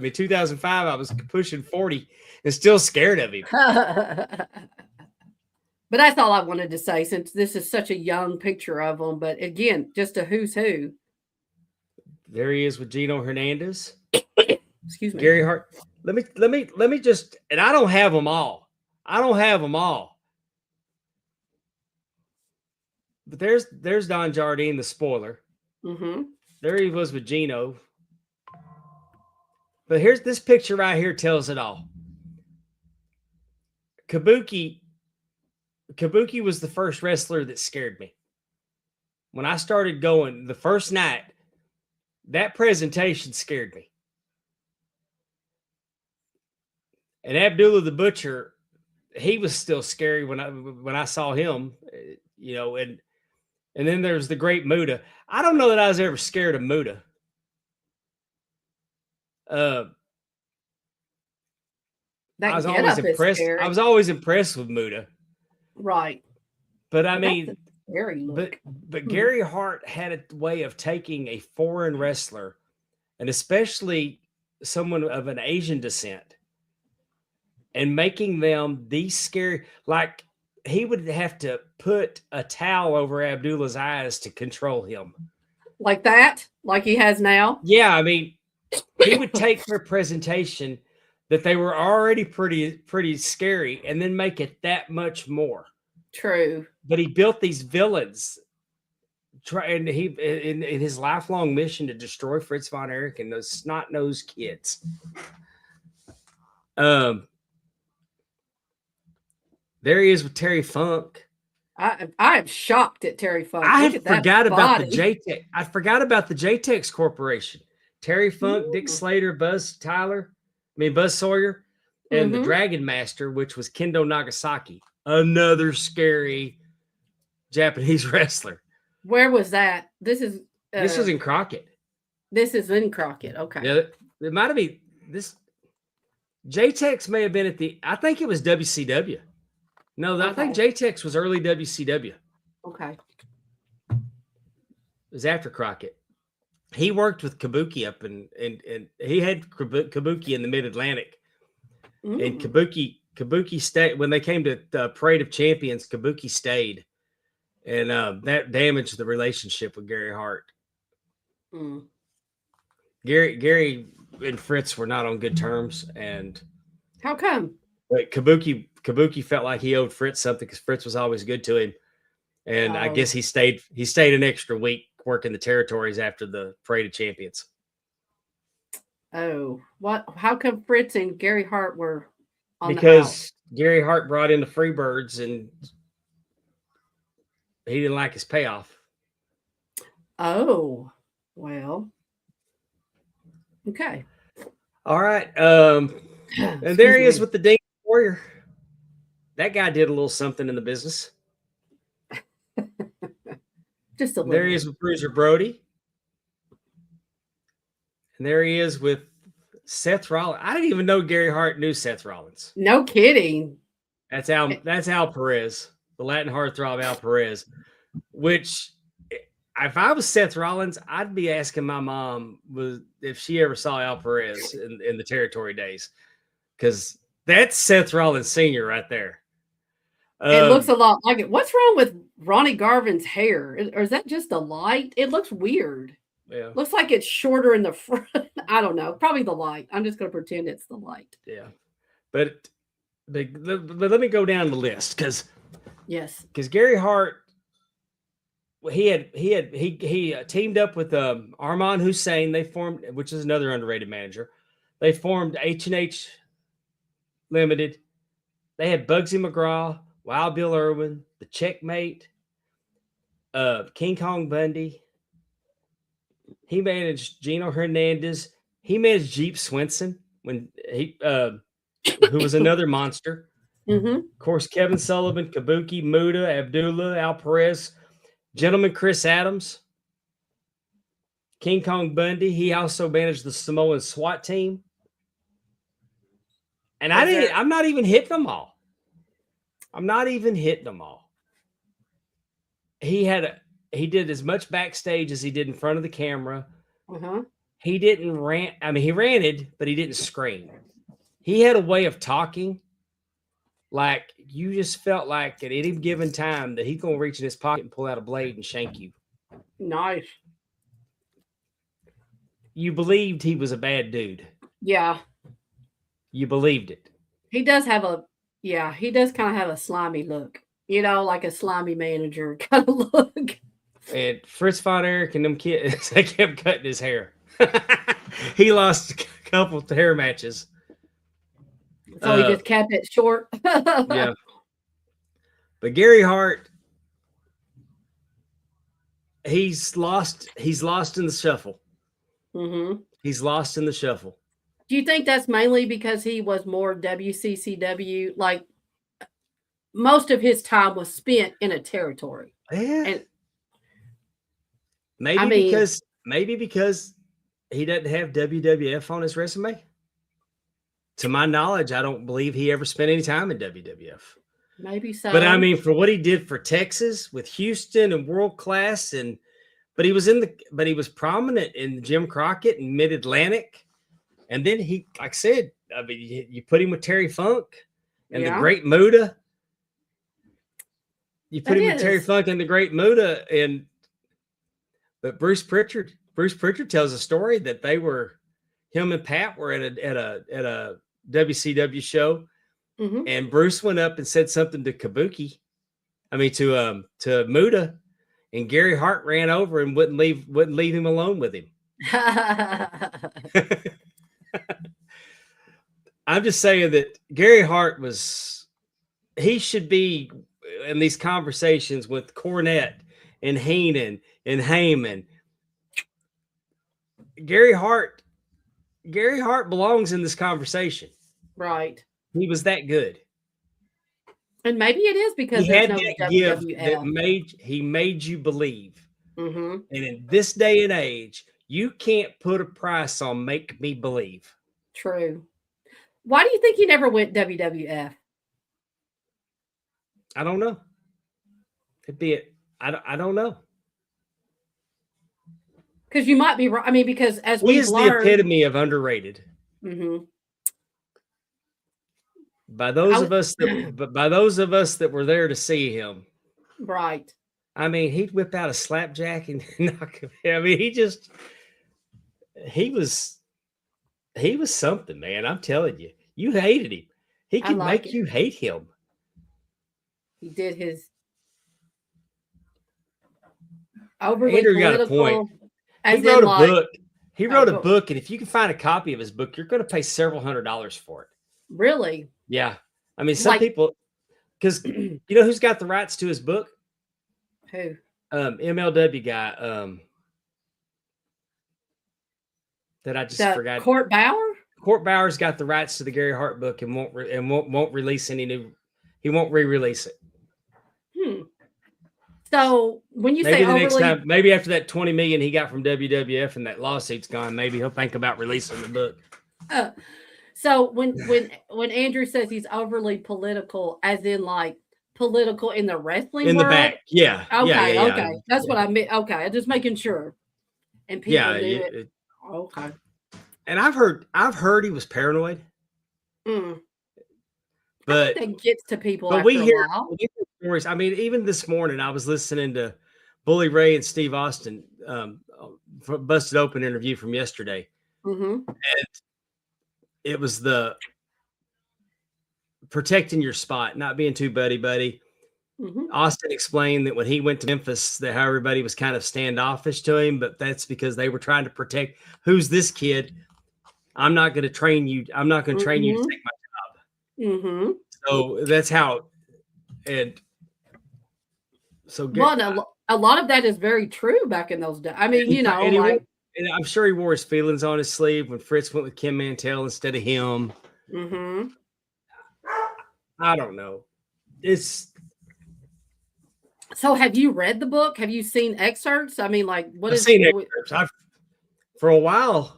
2005, I was pushing 40 and still scared of him. But that's all I wanted to say, since this is such a young picture of him. But again, just a who's who. There he is with Gino Hernandez. Excuse me. Gary Hart. Let me just, and I don't have them all. But there's Don Jardine, the spoiler. Mm-hmm. There he was with Gino. But here's this picture right here tells it all. Kabuki was the first wrestler that scared me. When I started going the first night, that presentation scared me. And Abdullah the Butcher, he was still scary when I saw him, you know, and then there's the great Muda. I don't know that I was ever scared of Muda. I was always impressed. I was always impressed with Muda. Right. But I mean, but Gary Hart had a way of taking a foreign wrestler, and especially someone of an Asian descent, and making them these scary, like he would have to put a towel over Abdullah's eyes to control him. Like that? Like he has now? Yeah, I mean, he would take their presentation that they were already pretty scary and then make it that much more. True. But he built these villains, and he in his lifelong mission to destroy Fritz von Erich and those snot-nosed kids. There he is with Terry Funk. I am shocked at Terry Funk. I forgot about the JTEX. I forgot about the JTEX Corporation. Terry Funk, Dick Slater, Buzz Sawyer, and the Dragon Master, which was Kendo Nagasaki, another scary Japanese wrestler. Where was that? This was in Crockett. This is in Crockett. Okay. Yeah, it might have been this. JTEX may have been I think it was WCW. No, I think JTEX was early WCW. Okay. It was after Crockett. He worked with Kabuki up and he had Kabuki in the Mid-Atlantic. And Kabuki stayed when they came to the Parade of Champions. Kabuki stayed, and that damaged the relationship with Gary Hart. Gary and Fritz were not on good terms, and how come? But Kabuki felt like he owed Fritz something because Fritz was always good to him, and I guess he stayed an extra week working the territories after the Parade of Champions. Oh, what? How come Fritz and Gary Hart were on because Gary Hart brought in the Freebirds and he didn't like his payoff. Oh, well. Okay. All right. And there he is with the Ding Warrior. That guy did a little something in the business. Just a little. There he is with Bruiser Brody. And there he is with Seth Rollins. I didn't even know Gary Hart knew Seth Rollins. No kidding. That's Al Perez, the Latin heartthrob Al Perez, which if I was Seth Rollins, I'd be asking my mom if she ever saw Al Perez in the territory days, because that's Seth Rollins Sr. right there. It looks a lot like it. What's wrong with Ronnie Garvin's hair? Or is that just the light? It looks weird. Yeah. Looks like it's shorter in the front. I don't know. Probably the light. I'm just going to pretend it's the light. Yeah. But let me go down the list because Gary Hart, he teamed up with Armand Hussein. They formed, which is another underrated manager. They formed H&H Limited. They had Bugsy McGraw, Wild Bill Irwin, the Checkmate, King Kong Bundy. He managed Gino Hernandez. He managed Jeep Swenson when who was another monster. Mm-hmm. Of course, Kevin Sullivan, Kabuki, Muda, Abdullah, Al Perez, Gentleman Chris Adams, King Kong Bundy. He also managed the Samoan SWAT team. And I'm not even hitting them all. He did as much backstage as he did in front of the camera. Uh-huh. He didn't rant. I mean, he ranted, but he didn't scream. He had a way of talking like you just felt like at any given time that he's going to reach in his pocket and pull out a blade and shank you. Nice. You believed he was a bad dude. Yeah. You believed it. He does kind of have a slimy look. Like a slimy manager kind of look. And Fritz Von Erich and them kids, they kept cutting his hair. He lost a couple of hair matches. So he just kept it short. Yeah. But Gary Hart, he's lost in the shuffle. Mm-hmm. He's lost in the shuffle. Do you think that's mainly because he was more WCCW? Like most of his time was spent in a territory. Yeah. And maybe because he doesn't have WWF on his resume. To my knowledge, I don't believe he ever spent any time in WWF. Maybe so. But I mean, for what he did for Texas with Houston and World Class, but he was prominent in Jim Crockett and Mid Atlantic, and then he, like I said, I mean, you put him with Terry Funk and the Great Muda. You put him with Terry Funk and the Great Muda, but Bruce Pritchard tells a story that him and Pat were at a WCW show, mm-hmm. and Bruce went up and said something to Kabuki, to Muda, and Gary Hart ran over and wouldn't leave him alone with him. I'm just saying that Gary Hart he should be in these conversations with Cornette and Heenan and Heyman. Gary Hart belongs in this conversation. Right. He was that good. And maybe it is because he had that gift that made you believe. Mm-hmm. And in this day and age, you can't put a price on make me believe. True. Why do you think he never went WWF? I don't know. Could be it. I don't know. Because you might be right. I mean, because as he's the epitome of underrated. Mm-hmm. By those of us that were there to see him. Right. I mean, he'd whip out a slapjack and knock him. I mean, he was something, man. I'm telling you. You hated him. He could make you hate him. He did his overly Andrew political. Got a point. He wrote a book. He wrote a book, and if you can find a copy of his book, you're going to pay several $100s for it. Really? Yeah. I mean, some people, because you know who's got the rights to his book? Who? MLW guy. That I just forgot. Court Bauer? Court Bauer's got the rights to the Gary Hart book and won't release any new. He won't re-release it. So when you say next time, maybe after that $20 million he got from WWF and that lawsuit's gone, maybe he'll think about releasing the book. So when Andrew says he's overly political, as in like political in the wrestling in the world? back. Yeah. Okay, Yeah. okay. That's what I meant. Okay, just making sure. And people knew it. Okay. And I've heard he was paranoid, Mm. I but think that gets to people but after a while. we hear stories. I mean, even this morning I was listening to Bully Ray and Steve Austin Busted Open interview from yesterday. Mm-hmm. And it was the protecting your spot, not being too buddy. Mm-hmm. Austin explained that when he went to Memphis, that how everybody was kind of standoffish to him, but that's because they were trying to protect who's this kid. I'm not going to train you. I'm not going to train you to take my job. Mm-hmm. So that's how. And so, Well, a lot of that is very true back in those days. I mean, and I'm sure he wore his feelings on his sleeve when Fritz went with Kim Mantell instead of him. Mm-hmm. I don't know. So have you read the book? Have you seen excerpts? I mean, like, I've seen excerpts. For a while,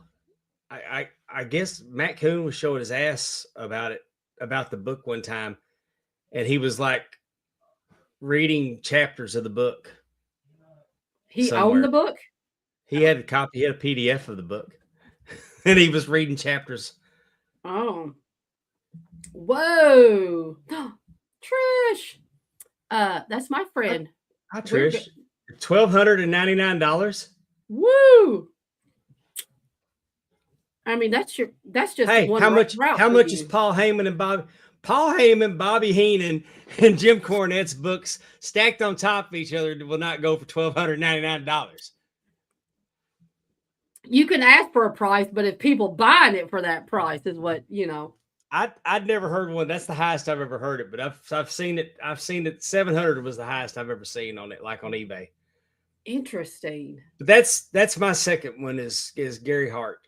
I guess Matt Coon was showing his ass about the book one time, and he was like reading chapters of the book. He owned the book? He had a copy, he had a PDF of the book, and he was reading chapters. Oh. Whoa. Trish. That's my friend. Hi, Trish. $1,299. Woo. I mean, that's just hey, one how much is Paul Heyman, Bobby Heenan, and Jim Cornette's books stacked on top of each other will not go for $1,299. You can ask for a price, but if people buying it for that price is what, I'd never heard one. That's the highest I've ever heard it, but I've seen it. I've seen it. 700 was the highest I've ever seen on it, like on eBay. Interesting. But that's my second one is Gary Hart.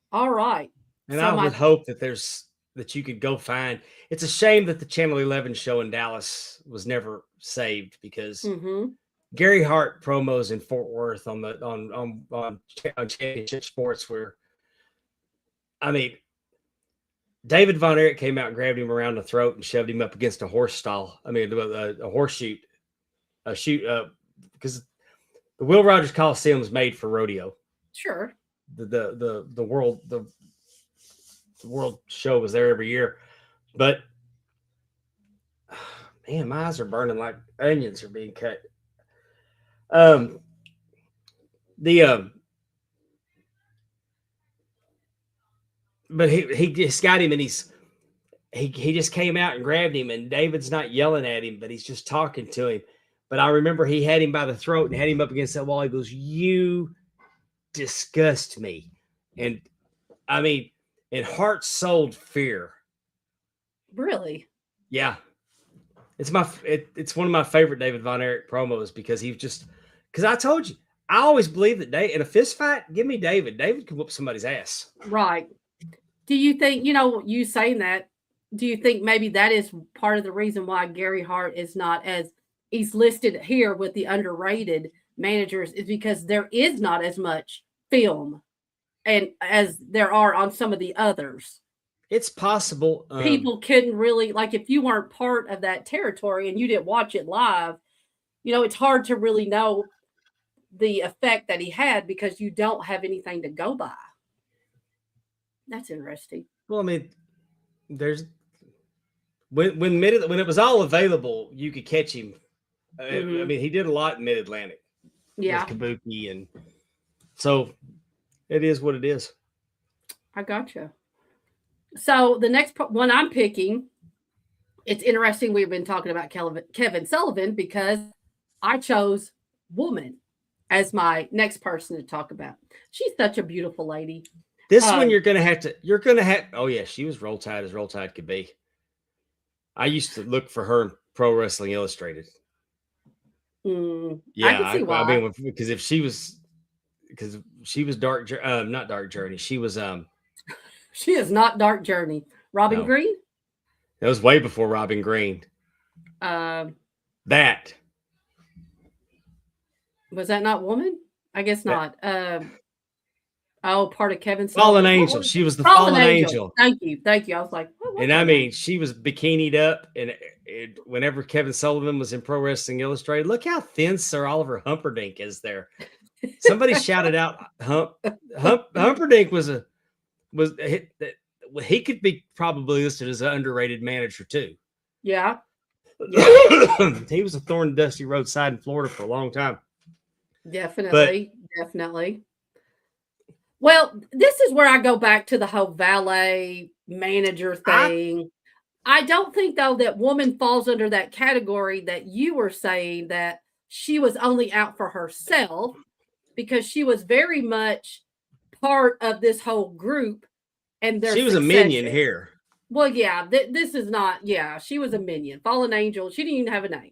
All right. And I would hope that you could go find. It's a shame that the Channel 11 show in Dallas was never saved because Gary Hart promos in Fort Worth on Championship Sports where, I mean, David Von Erich came out and grabbed him around the throat and shoved him up against a horse stall. I mean, a horse chute, because the Will Rogers Coliseum was made for rodeo. Sure. The world show was there every year, but man, my eyes are burning like onions are being cut. But he just got him, and he just came out and grabbed him, and David's not yelling at him, but he's just talking to him. But I remember he had him by the throat and had him up against that wall. He goes, "You disgust me," and I mean, and Hart sold fear. Really? Yeah, it's one of my favorite David Von Erich promos because I told you I always believe that in a fist fight, give me David. David can whoop somebody's ass. Right. Do you think, you saying that, do you think maybe that is part of the reason why Gary Hart is not as he's listed here with the underrated managers is because there is not as much film and as there are on some of the others. It's possible. People couldn't really, like, if you weren't part of that territory and you didn't watch it live, it's hard to really know the effect that he had because you don't have anything to go by. That's interesting. Well, I mean, there's when it was all available, you could catch him. I mean, he did a lot in Mid-Atlantic. Yeah. With Kabuki, and so it is what it is. I gotcha. So the next one I'm picking, it's interesting. We've been talking about Kevin Sullivan because I chose woman as my next person to talk about. She's such a beautiful lady. This one you're going to have. Oh yeah, she was Roll Tide as Roll Tide could be. I used to look for her in Pro Wrestling Illustrated. Yeah, I can see why. I mean, because she was not Dark Journey. She was She is not Dark Journey. Robin Green? That was way before Robin Green. That. Was that not woman? I guess not. Oh, part of Kevin Fallen Sullivan. Angel. She was the fallen angel. Thank you. I was like, and I mean, she was bikinied up, and whenever Kevin Sullivan was in Pro Wrestling Illustrated, look how thin Sir Oliver Humperdinck is there. Somebody shouted out, Humperdinck he could be probably listed as an underrated manager too. Yeah. He was a thorn in dusty roadside in Florida for a long time. Definitely. Well, this is where I go back to the whole valet manager thing. I don't think, though, that woman falls under that category that you were saying, that she was only out for herself, because she was very much part of this whole group and their She was succession. a minion here. Well, yeah, this is not, she was a minion, fallen angel. She didn't even have a name,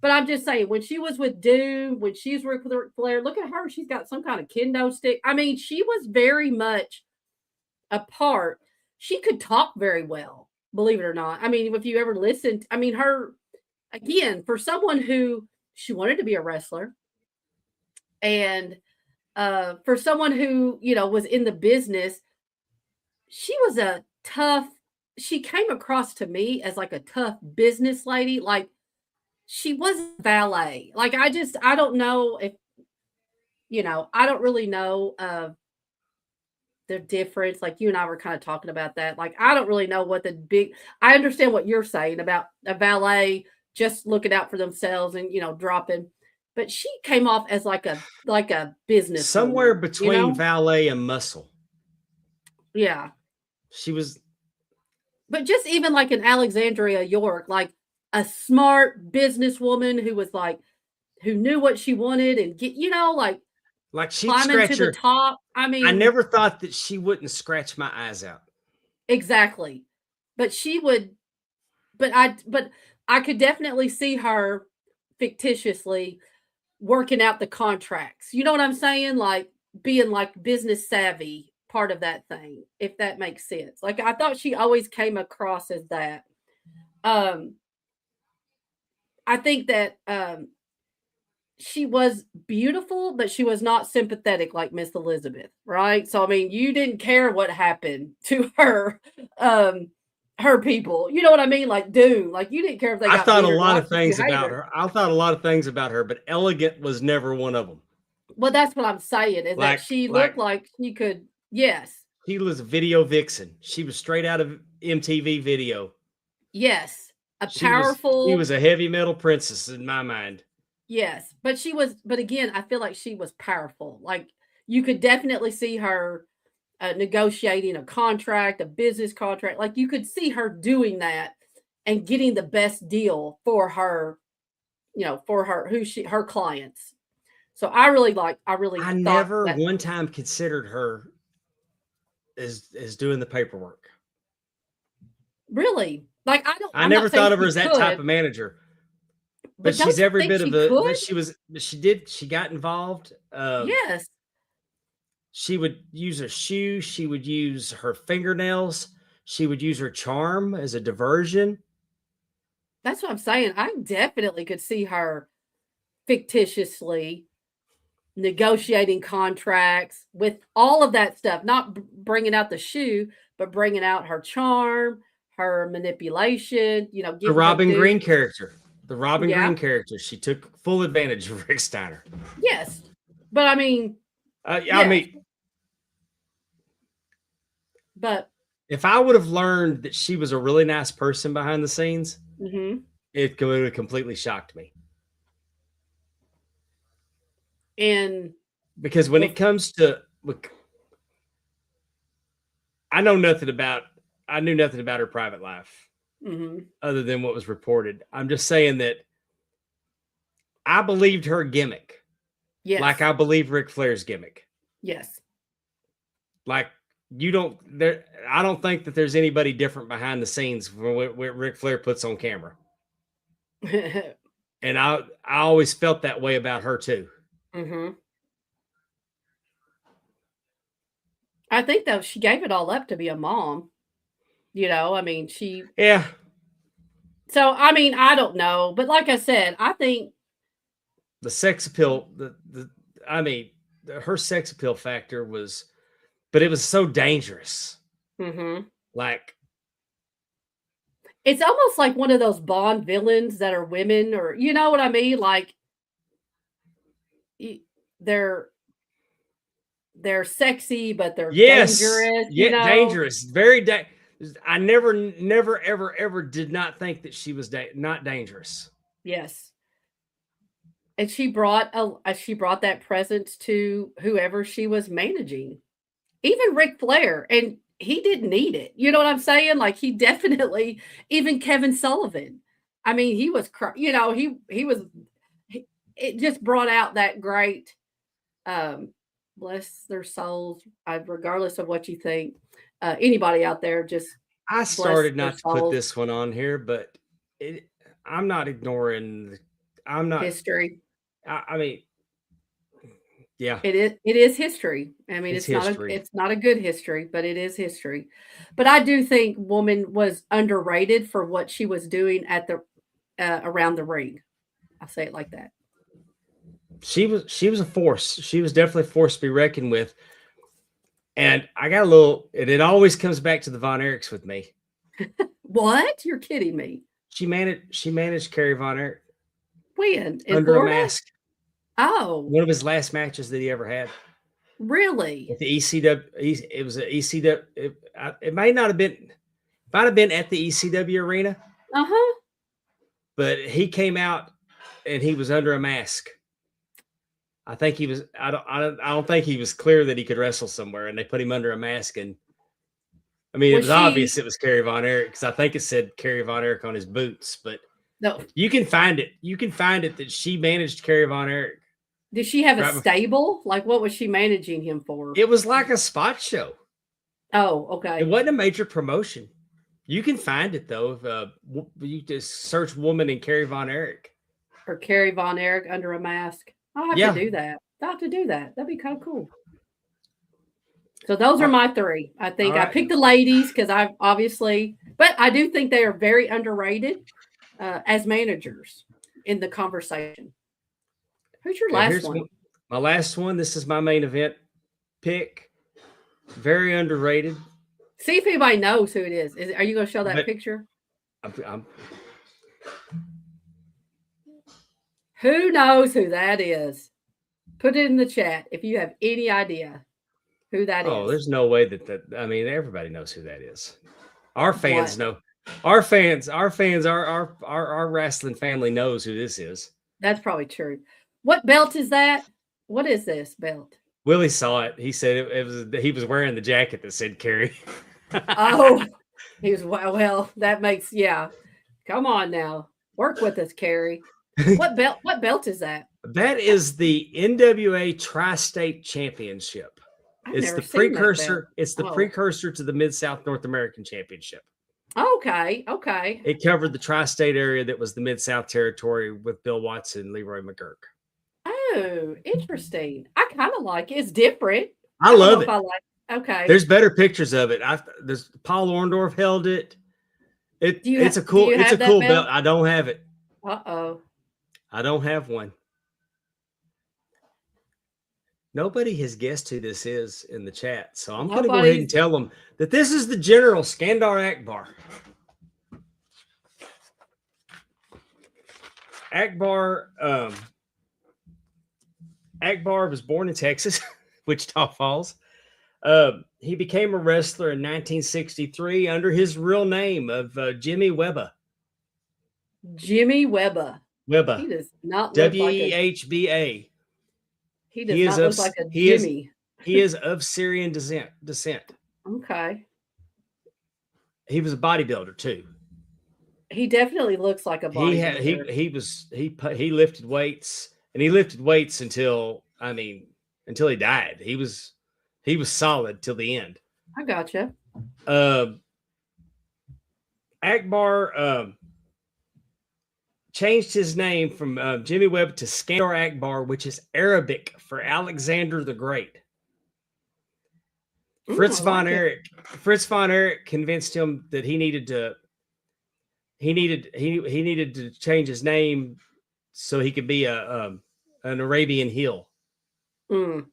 But I'm just saying, when she was with Doom, when she's with Ric Flair, look at her. She's got some kind of kendo stick. I mean, she was very much a part. She could talk very well, believe it or not. I mean, if you ever listened, I mean, her, again, for someone who, she wanted to be a wrestler. And for someone who, was in the business, she was a tough, she came across to me as like a tough business lady. Like, she wasn't valet. Like, I don't know if, I don't really know the difference. Like, you and I were kind of talking about that. Like, I don't really know what I understand what you're saying about a valet just looking out for themselves and, dropping. But she came off as like a business somewhere woman, between valet and muscle. Yeah. She was. But just even like an Alexandria York, like a smart businesswoman who was like, who knew what she wanted and get, like she'd climbing to the top. I mean, I never thought that she wouldn't scratch my eyes out. Exactly. But she would, but I could definitely see her fictitiously working out the contracts. You know what I'm saying? Like being like business savvy part of that thing, if that makes sense. Like, I thought she always came across as that. I think that she was beautiful, but she was not sympathetic like Miss Elizabeth, right? So, I mean, you didn't care what happened to her, her people. You know what I mean? Like Doom. Like, you didn't care if they got I thought a beat or lot not, of things about her. I thought a lot of things about her, but elegant was never one of them. Well, that's what I'm saying, is that she looked like she could, yes. She was a video vixen. She was straight out of MTV video. Yes. She was a heavy metal princess in my mind. Yes. But again, I feel like she was powerful. Like, you could definitely see her negotiating a contract, a business contract. Like, you could see her doing that and getting the best deal for her, for her clients. So I never one time considered her as doing the paperwork. Really? Like, I never thought of her as that type of manager. But she's every bit of she got involved. Yes. She would use her shoe, she would use her fingernails, she would use her charm as a diversion. That's what I'm saying. I definitely could see her fictitiously negotiating contracts with all of that stuff, not bringing out the shoe, but bringing out her charm, her manipulation, the Robin Green character. The Robin Green character. She took full advantage of Rick Steiner. Yes. But I mean, but if I would have learned that she was a really nice person behind the scenes, it would have completely shocked me. And because when it comes to, I knew nothing about her private life other than what was reported. I'm just saying that I believed her gimmick. Yes. Like I believe Ric Flair's gimmick. Yes. Like I don't think that there's anybody different behind the scenes from what Ric Flair puts on camera. And I always felt that way about her too. I think though she gave it all up to be a mom. I mean, yeah. So I mean, I don't know, but like I said, I think the sex appeal, the her sex appeal factor was, but it was so dangerous. Mm-hmm. Like, it's almost like one of those Bond villains that are women, or you know what I mean? Like they're sexy, but they're dangerous. You know, dangerous, very I never, ever did not think that she was not dangerous. Yes. And she brought that presence to whoever she was managing, even Ric Flair, and he didn't need it. You know what I'm saying? Like he definitely, even Kevin Sullivan. I mean, he was, he was. It just brought out that great, bless their souls. Regardless of what you think, anybody out there, just I started not to put souls. this one on here, but I'm not ignoring. I'm not History. I mean, yeah, it is history. I mean, it's history. It's not a good history, but it is history. But I do think woman was underrated for what she was doing at the around the ring. I'll say it like that. She was a force. She was definitely a force to be reckoned with. And I got a little, and it always comes back to the Von Erichs with me. What? You're kidding me. She managed Kerry Von Erich. When? Under Florida? a mask. Oh. One of his last matches that he ever had. Really? At the ECW. It was an ECW. It might not have been, it might have been at the ECW arena. Uh-huh. But he came out and he was under a mask. I think he was, I don't think he was clear that he could wrestle somewhere, and they put him under a mask. And I mean, it was obvious it was Kerry Von Erich, because I think it said Kerry Von Erich on his boots, but no, you can find it. You can find it that she managed Kerry Von Erich. Did she have a stable? Like, what was she managing him for? It was like a spot show. Oh, okay. It wasn't a major promotion. You can find it though. If you just search "woman" and Kerry Von Erich, or Kerry Von Erich under a mask. I'll have to do that. I'll have to do that. That'd be kind of cool. So those are my three. I think I picked the ladies because I obviously, but I do think they are very underrated as managers in the conversation. Who's your last one? My last one. This is my main event pick. Very underrated. See if anybody knows who it is. Are you going to show that picture? Who knows who that is? Put it in the chat if you have any idea who that is. Oh, there's no way that I mean, everybody knows who that is. Our fans know. Our wrestling family knows who this is. That's probably true. What belt is that? What is this belt? Willie saw it. He said he was wearing the jacket that said Kerry. Oh, he was, well, that makes, come on now. Work with us, Kerry. What belt is that? That is the NWA Tri-State Championship. It's the precursor. It's the precursor to the Mid-South North American Championship. Okay. It covered the tri-state area that was the Mid-South territory with Bill Watson and Leroy McGurk. Oh, interesting. I kind of like it. It's different. I love it. Okay. There's better pictures of it. There's Paul Orndorff held it. It's a cool belt. I don't have it. Uh-oh. I don't have one. Nobody has guessed who this is in the chat, so I'm going to go ahead and tell them that this is the General Skandar Akbar. Akbar was born in Texas, Wichita Falls. He became a wrestler in 1963 under his real name of Jimmy Webber. Jimmy Webber. He does not look WEHBA. He does not look like a Jimmy. He is of Syrian descent. Okay. He was a bodybuilder too. He definitely looks like a bodybuilder. He lifted weights, and he lifted weights until he died. He was solid till the end. I gotcha. Akbar changed his name from Jimmy Webb to Skandar Akbar, which is Arabic for Alexander the Great. Fritz von Erich convinced him that he needed to change his name so he could be an Arabian heel. Mm.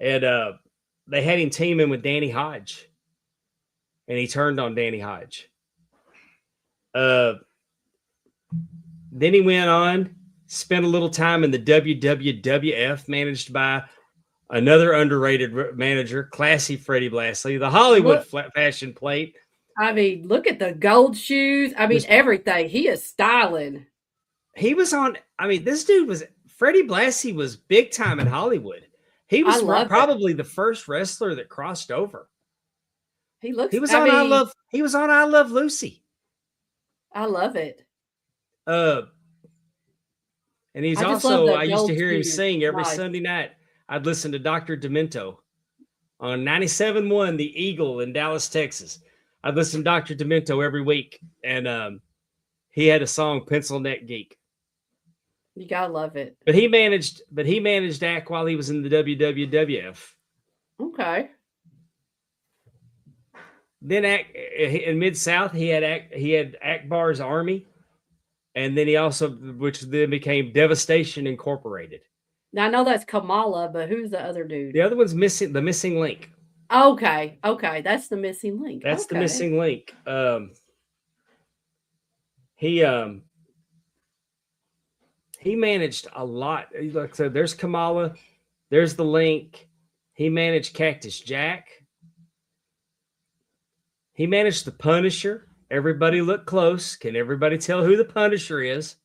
And they had him teaming with Danny Hodge, and he turned on Danny Hodge. Then he went on, spent a little time in the WWF, managed by another underrated manager, classy Freddie Blassie, the Hollywood fashion plate. I mean, look at the gold shoes. I mean, everything. He is styling. He was on. I mean, this dude was Freddie Blassie was big time in Hollywood. He was probably the first wrestler that crossed over. He looks. He was on I Love. He was on I Love Lucy. I love it. And he's also. I used to hear him sing every Sunday night. I'd listen to Dr. Demento on 97.1 The Eagle in Dallas, Texas. I'd listen to Dr. Demento every week, and he had a song, Pencil Neck Geek. You gotta love it. But he managed Ack while he was in the WWF. Okay. Then in Mid-South, he had Akbar's Army, and then he also, which then became Devastation Incorporated. Now I know that's Kamala, but who's the other dude? The other one's the Missing Link. Okay, that's the Missing Link. That's the Missing Link. He managed a lot. Like I said, there's Kamala, there's the Link. He managed Cactus Jack. He managed the Punisher. Everybody look close. Can everybody tell who the Punisher is?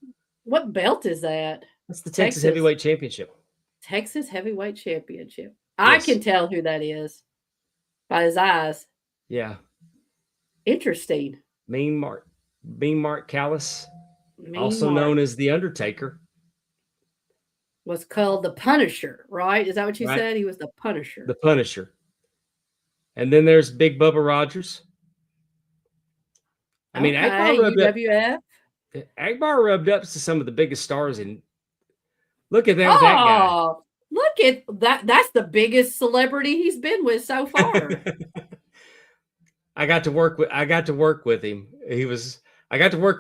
What belt is that? That's the Texas Heavyweight Championship. Texas Heavyweight Championship. Yes. I can tell who that is by his eyes. Yeah. Interesting. Mean Mark Callis, known as The Undertaker. Was called the Punisher, right? Is that what you said? He was the Punisher. The Punisher. And then there's Big Bubba Rogers. I mean, Akbar rubbed up to some of the biggest stars in. Look at that, that guy. Look at that. That's the biggest celebrity he's been with so far. I got to work with him. I got to work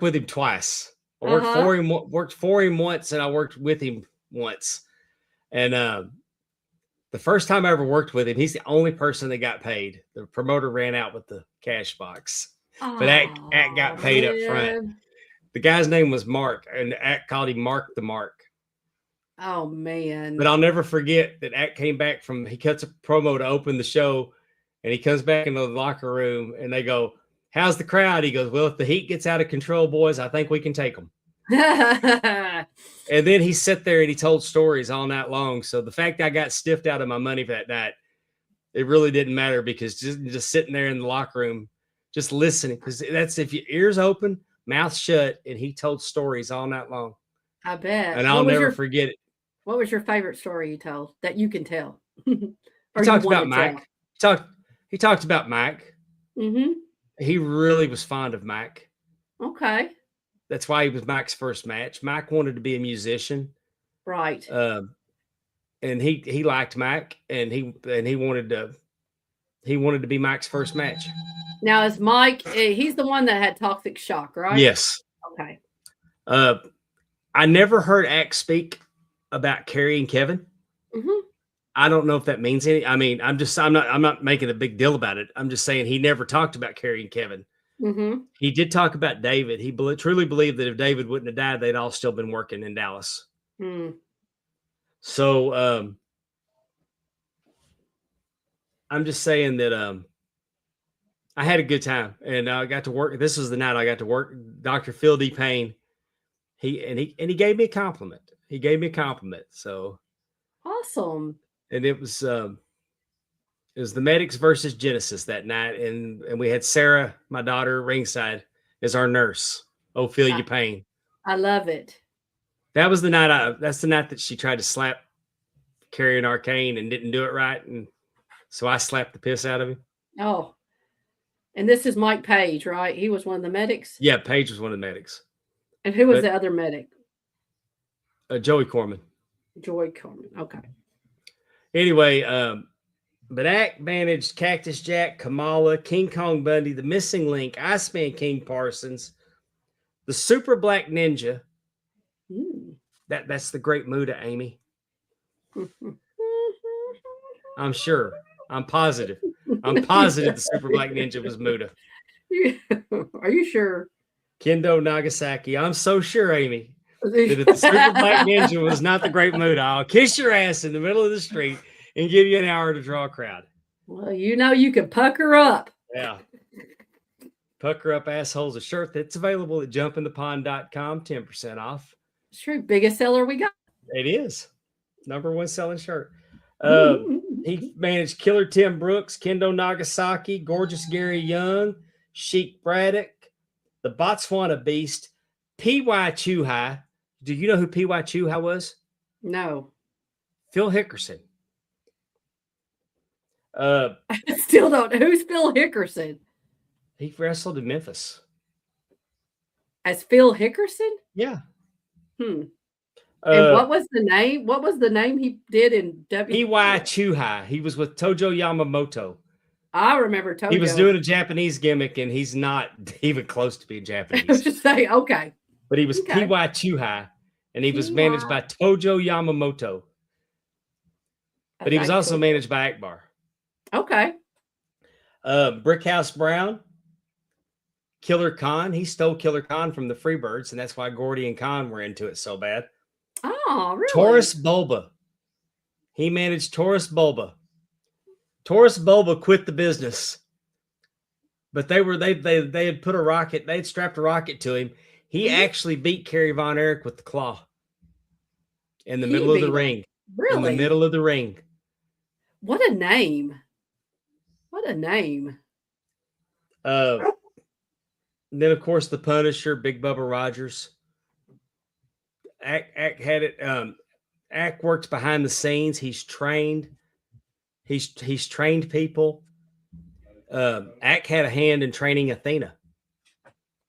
with him twice. I worked for him once, and I worked with him once. And the first time I ever worked with him, he's the only person that got paid. The promoter ran out with the cash box. But Ack got paid up front. The guy's name was Mark, and Ack called him Mark the Mark. Oh, man. But I'll never forget that Ack came back he cuts a promo to open the show, and he comes back into the locker room, and they go, "How's the crowd?" He goes, "Well, if the heat gets out of control, boys, I think we can take them." And then he sat there and he told stories all night long. So the fact that I got stiffed out of my money for that night, it really didn't matter, because just sitting there in the locker room, just listening, because that's if your ears open, mouth shut, and he told stories all night long. I bet. And I'll never forget it. What was your favorite story you told that you can tell? He talked about Mike. He talked about Mike. Mm-hmm. He really was fond of Mike. Okay. That's why he was Mike's first match. Mike wanted to be a musician. Right. And he liked Mike, and he wanted to be Mike's first match. Now, is Mike, he's the one that had Toxic Shock, right? Yes. Okay. I never heard Ack speak about Kerry and Kevin. Mm-hmm. I don't know if that means anything. I mean, I'm not making a big deal about it. I'm just saying he never talked about Kerry and Kevin. Mm-hmm. He did talk about David. He truly believed that if David wouldn't have died, they'd all still been working in Dallas. Mm. So I'm just saying that I had a good time, and I got to work. This was the night I got to work. Dr. Phil D. Payne. He gave me a compliment. So awesome. And it was the Medics versus Genesis that night, and we had Sarah, my daughter, ringside as our nurse. Oh, feel your pain. I love it. That was the night. That's the night that she tried to slap Kerry and Arcane and didn't do it right, and so I slapped the piss out of him. Oh, and this is Mike Page, right? He was one of the medics. Yeah, Page was one of the medics. And who was the other medic? Joey Corman. Joey Corman. Okay. Anyway, but Ack managed Cactus Jack, Kamala, King Kong Bundy, the Missing Link, Iceman King Parsons, the Super Black Ninja. That's the Great Muda, Amy. I'm sure. I'm positive. I'm positive the Super Black Ninja was Muda. Are you sure? Kendo Nagasaki. I'm so sure, Amy, that if the Super Black Ninja was not the Great Muda, I'll kiss your ass in the middle of the street and give you an hour to draw a crowd. Well, you know you can pucker up. Yeah. Pucker up assholes, a shirt that's available at jumpinthepond.com, 10% off. Sure, biggest seller we got. It is. Number one selling shirt. He managed Killer Tim Brooks, Kendo Nagasaki, Gorgeous Gary Young, Sheik Braddock, the Botswana Beast, P.Y. Chuhai. Do you know who P.Y. Chuhai was? No. Phil Hickerson. I still don't. Who's Phil Hickerson? He wrestled in Memphis. As Phil Hickerson? Yeah. And what was the name? What was the name he did in P.Y. Chuhai. He was with Tojo Yamamoto. I remember Tojo. He was doing a Japanese gimmick, and he's not even close to being Japanese. I was just saying, okay. But he was P.Y. Chuhai, and he was managed by Tojo Yamamoto. But he was also managed by Akbar. Okay. Brickhouse Brown, Killer Khan. He stole Killer Khan from the Freebirds, and that's why Gordy and Khan were into it so bad. Oh, really? Taurus Bulba. He managed Taurus Bulba. Taurus Bulba quit the business, but they had put a rocket. They had strapped a rocket to him. He actually beat Kerry Von Erich with the claw in the middle of the ring. Really? In the middle of the ring. What a name! What a name! Then of course the Punisher, Big Bubba Rogers. Ack had it. Ack works behind the scenes. He's trained. He's trained people. Ack had a hand in training Athena.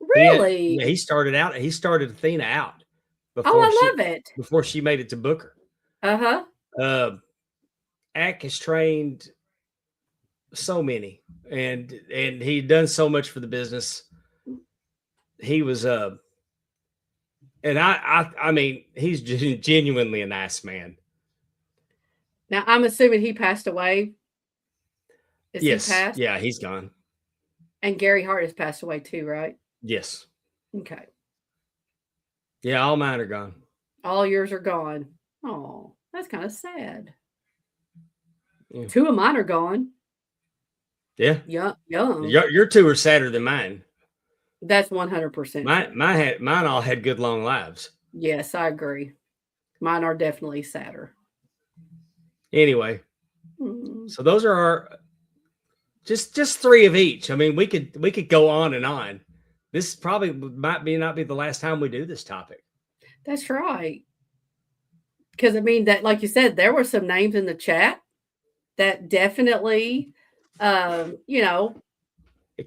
Really? He started Athena out. Before I love it. Before she made it to Booker. Ack has trained so many, and he'd done so much for the business. He was and I mean, he's genuinely a nice man. Now, I'm assuming he passed away. Yes. He passed? Yeah, he's gone. And Gary Hart has passed away too, right? Yes. Okay. Yeah, all mine are gone. All yours are gone. Oh, that's kind of sad. Yeah. 2 of mine are gone. Yeah. Young. Your 2 are sadder than mine. That's 100%. Mine all had good long lives. Yes, I agree. Mine are definitely sadder. Anyway, so those are our just 3 of each. I mean, we could go on and on. This probably not be the last time we do this topic. That's right. Because I mean that, like you said, there were some names in the chat that definitely, it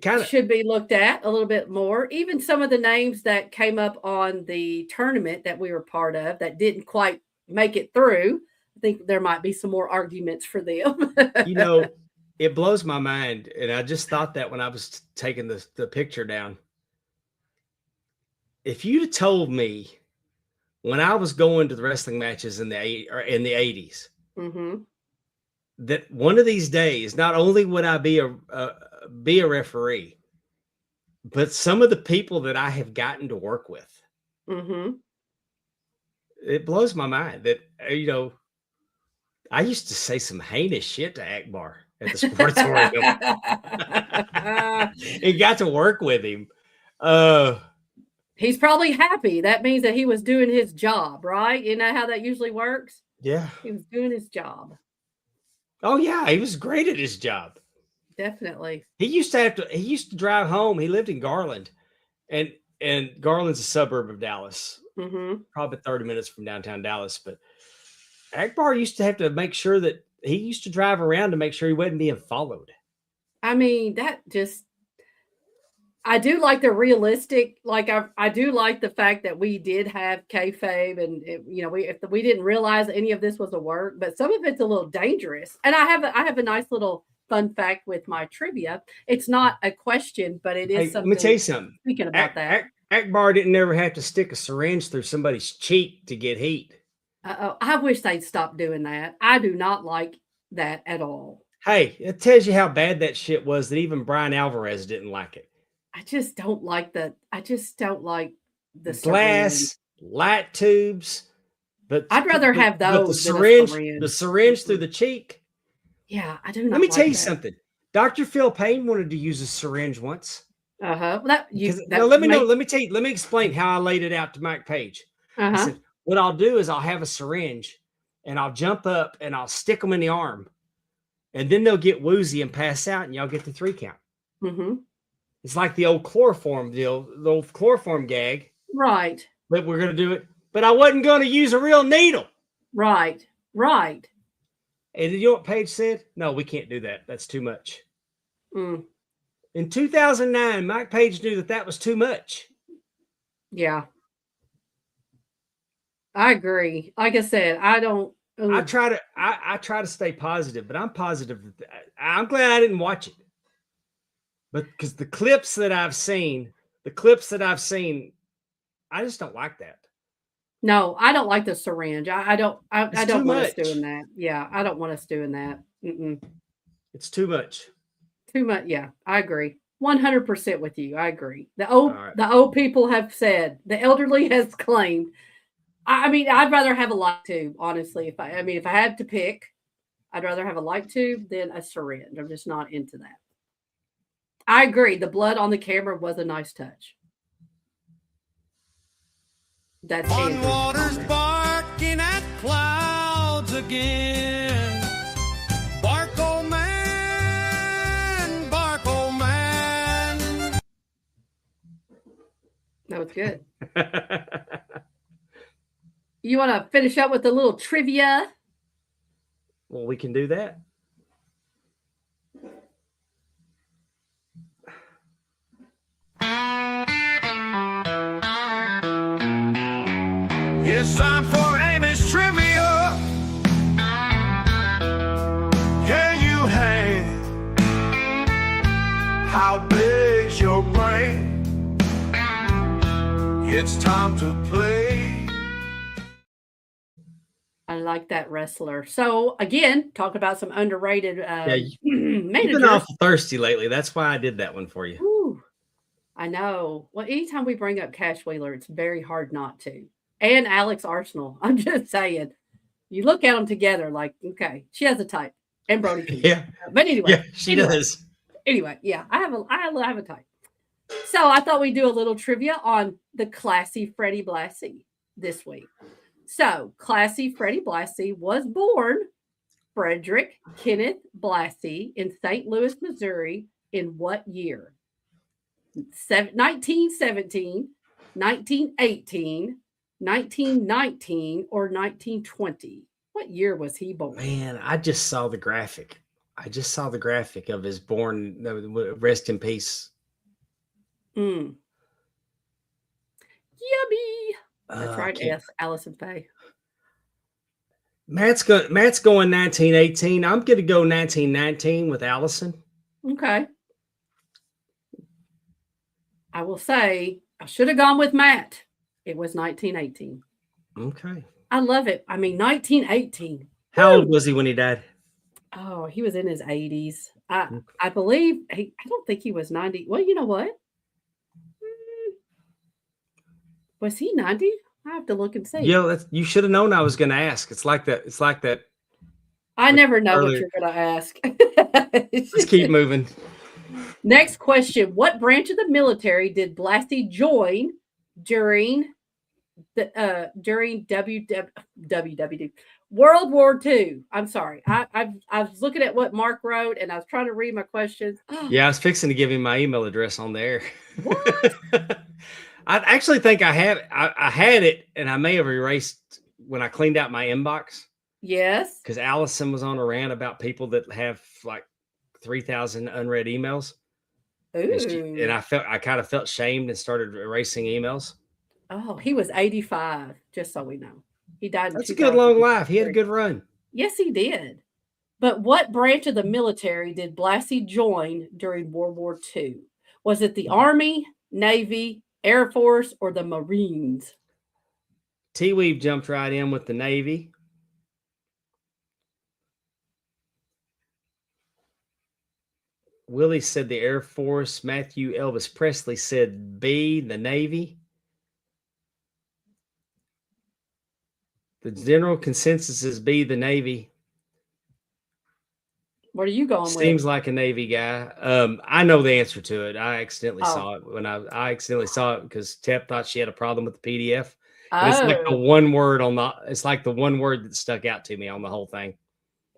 kind of should be looked at a little bit more. Even some of the names that came up on the tournament that we were part of that didn't quite make it through. I think there might be some more arguments for them. It blows my mind. And I just thought that when I was taking the picture down. If you'd have told me when I was going to the wrestling matches in the 80s, that one of these days, not only would I be a referee, but some of the people that I have gotten to work with, it blows my mind that, I used to say some heinous shit to Akbar at the Sportatorium and got to work with him. He's probably happy. That means that he was doing his job, right? You know how that usually works? Yeah. He was doing his job. Oh, yeah. He was great at his job. Definitely. He used to drive home. He lived in Garland, and Garland's a suburb of Dallas, probably 30 minutes from downtown Dallas. But Akbar used to have to make sure that he used to drive around to make sure he wasn't being followed. I mean, I do like the realistic, like I do like the fact that we did have kayfabe, and we didn't realize any of this was a work, but some of it's a little dangerous. And I have a nice little fun fact with my trivia. It's not a question, but it is something. Let me tell you something. Speaking about that, Akbar didn't never have to stick a syringe through somebody's cheek to get heat. I wish they'd stop doing that. I do not like that at all. Hey, it tells you how bad that shit was that even Brian Alvarez didn't like it. I just don't like the syringe. Glass, light tubes, but I'd rather have but those than a syringe. the syringe through the cheek. Yeah, I do not Let me like tell you that. something. Dr. Phil Payne wanted to use a syringe once. Uh-huh. Well, Let me explain how I laid it out to Mike Page. I Uh-huh. said, what I'll do is I'll have a syringe and I'll jump up and I'll stick them in the arm. And then they'll get woozy and pass out and y'all get the 3 count. Mm-hmm. It's like the old chloroform deal, the old chloroform gag. Right. But we're going to do it. But I wasn't going to use a real needle. Right. Right. And you know what Paige said? No, we can't do that. That's too much. Mm. In 2009, Mike Page knew that was too much. Yeah. I agree. Like I said, I don't. I try to stay positive, but I'm positive. I'm glad I didn't watch it. But because the clips that I've seen, I just don't like that. No, I don't like the syringe. I don't want us much. doing that. Yeah, I don't want us doing that. Mm-mm. It's too much. Too much. Yeah, I agree. 100% with you. I agree. The old people have said, the elderly has claimed. I mean, I'd rather have a light tube, honestly. If I had to pick, I'd rather have a light tube than a syringe. I'm just not into that. I agree. The blood on the camera was a nice touch. That's Pondwater's barking at clouds again. Bark, old man, bark, old man. That was good. You want to finish up with a little trivia? Well, we can do that. It's time for Amy's trivia. Can you hang? How big's your brain? It's time to play. I like that wrestler. So again, talk about some underrated managers. You've been awful thirsty lately. That's why I did that one for you. Ooh, I know. Well, anytime we bring up Cash Wheeler, it's very hard not to. And Alex Arsenal. I'm just saying. You look at them together like, okay, she has a type. And Brody King. Yeah. But anyway. Yeah, she does. Anyway, yeah, I have a type. So I thought we'd do a little trivia on the classy Freddie Blassie this week. So, classy Freddie Blassie was born Frederick Kenneth Blassie in St. Louis, Missouri, in what year? 1917, 1918, 1919, or 1920? What year was he born? Man, I just saw the graphic. Of his born. Rest in peace. Yummy. That's right. Yes, Allison Faye. Matt's going 1918. I'm going to go 1919 with Allison. Okay. I will say I should have gone with Matt. It was 1918. Okay. I love it. I mean, 1918. How old was he when he died? Oh, he was in his 80s. I believe I don't think he was 90. Well, you know what? Was he 90? I have to look and see. Yeah, you should have known I was going to ask. It's like that. I never know what you're going to ask. Let's keep moving. Next question. What branch of the military did Blassie join during WWW World War II? I'm sorry. I was looking at what Mark wrote and I was trying to read my questions. Yeah, I was fixing to give him my email address on there. What? I actually think I had it, and I may have erased when I cleaned out my inbox. Yes. Because Allison was on a rant about people that have like 3,000 unread emails. Ooh. And I kind of felt shamed and started erasing emails. Oh, he was 85, just so we know. He died in That's a good long life. He had a good run. Yes, he did. But what branch of the military did Blassie join during World War II? Was it the Army, Navy, Air Force, or the Marines? T-Weave jumped right in with the Navy. Willie said the Air Force. Matthew Elvis Presley said B, the Navy. The general consensus is B, the Navy. What are you going with? Seems like a Navy guy. I know the answer to it. I accidentally saw it when I accidentally saw it because Tep thought she had a problem with the PDF. And it's like the one word it's like the one word that stuck out to me on the whole thing.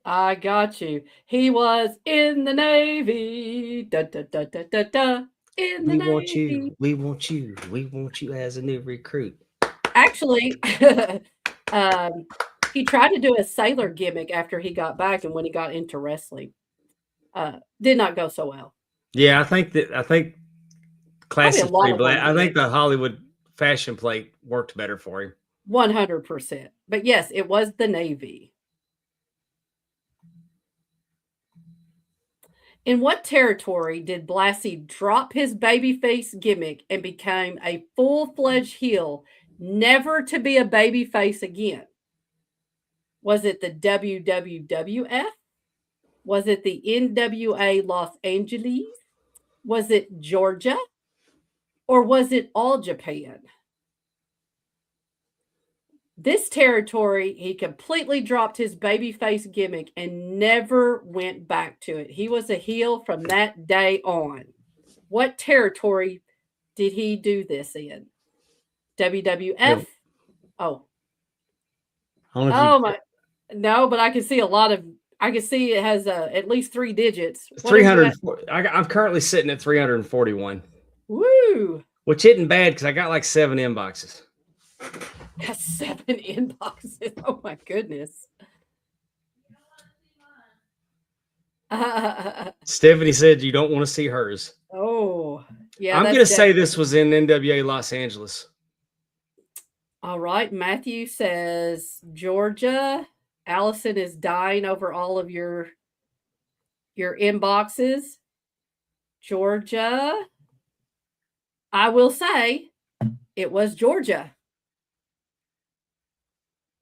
I got you. He was in the Navy. Da, da, da, da, da, da. In the Navy. Want you. We want you. We want you as a new recruit. Actually, he tried to do a sailor gimmick after he got back and when he got into wrestling. Did not go so well. Yeah, I think class is pretty black. I think the Hollywood fashion plate worked better for him. 100%. But yes, it was the Navy. In what territory did Blassie drop his babyface gimmick and became a full-fledged heel, never to be a babyface again? Was it the WWF? Was it the NWA Los Angeles? Was it Georgia? Or was it All Japan? This territory, he completely dropped his babyface gimmick and never went back to it. He was a heel from that day on. What territory did he do this in? WWF? Oh. My. No, but I can see I can see it has at least 3 digits. 300. I'm currently sitting at 341. Woo! Which isn't bad because I got like 7 inboxes. That's 7 inboxes. Oh my goodness. Stephanie said you don't want to see hers. Oh, yeah. I'm going to say this was in NWA Los Angeles. All right. Matthew says Georgia. Allison is dying over all of your inboxes. Georgia. I will say it was Georgia.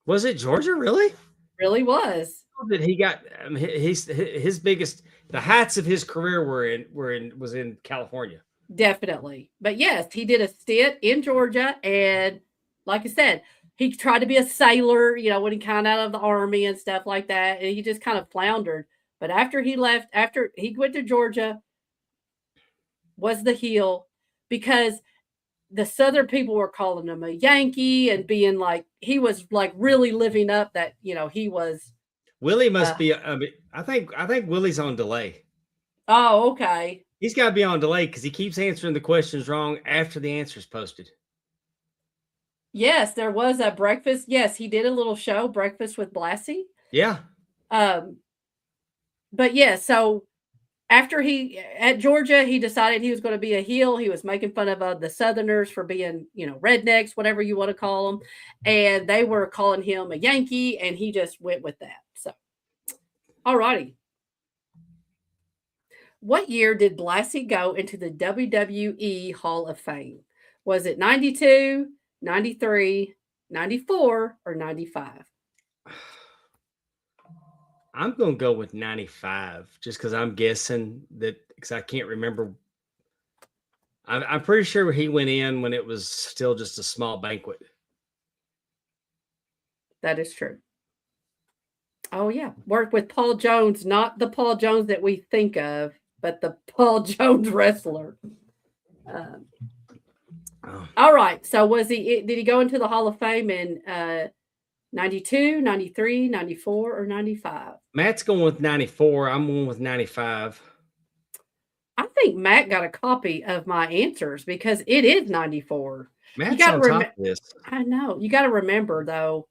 Was it Georgia? Really? Really was. That he got his biggest, the heights of his career was in California. Definitely. But yes, he did a stint in Georgia. And like I said, he tried to be a sailor, when he got out of the army and stuff like that. And he just kind of floundered. But after he went to Georgia, was the heel because the Southern people were calling him a Yankee and being like, he was like really living up that, he was. Willie must be, I think Willie's on delay. Oh, okay. He's got to be on delay because he keeps answering the questions wrong after the answer's posted. Yes, there was a breakfast. Yes, he did a little show, Breakfast with Blassie. Yeah. But yeah, so after at Georgia, he decided he was going to be a heel. He was making fun of the Southerners for being, rednecks, whatever you want to call them. And they were calling him a Yankee, and he just went with that. So, all righty. What year did Blassie go into the WWE Hall of Fame? Was it 92, 93, 94, or 95? I'm going to go with 95 just because I'm guessing that because I can't remember. I'm pretty sure he went in when it was still just a small banquet. That is true. Oh, yeah. Worked with Paul Jones, not the Paul Jones that we think of, but the Paul Jones wrestler. All right. So did he go into the Hall of Fame in 92, 93, 94, or 95? Matt's going with 94. I'm going with 95. I think Matt got a copy of my answers because it is 94. Matt's on top of this. I know. You got to remember, though,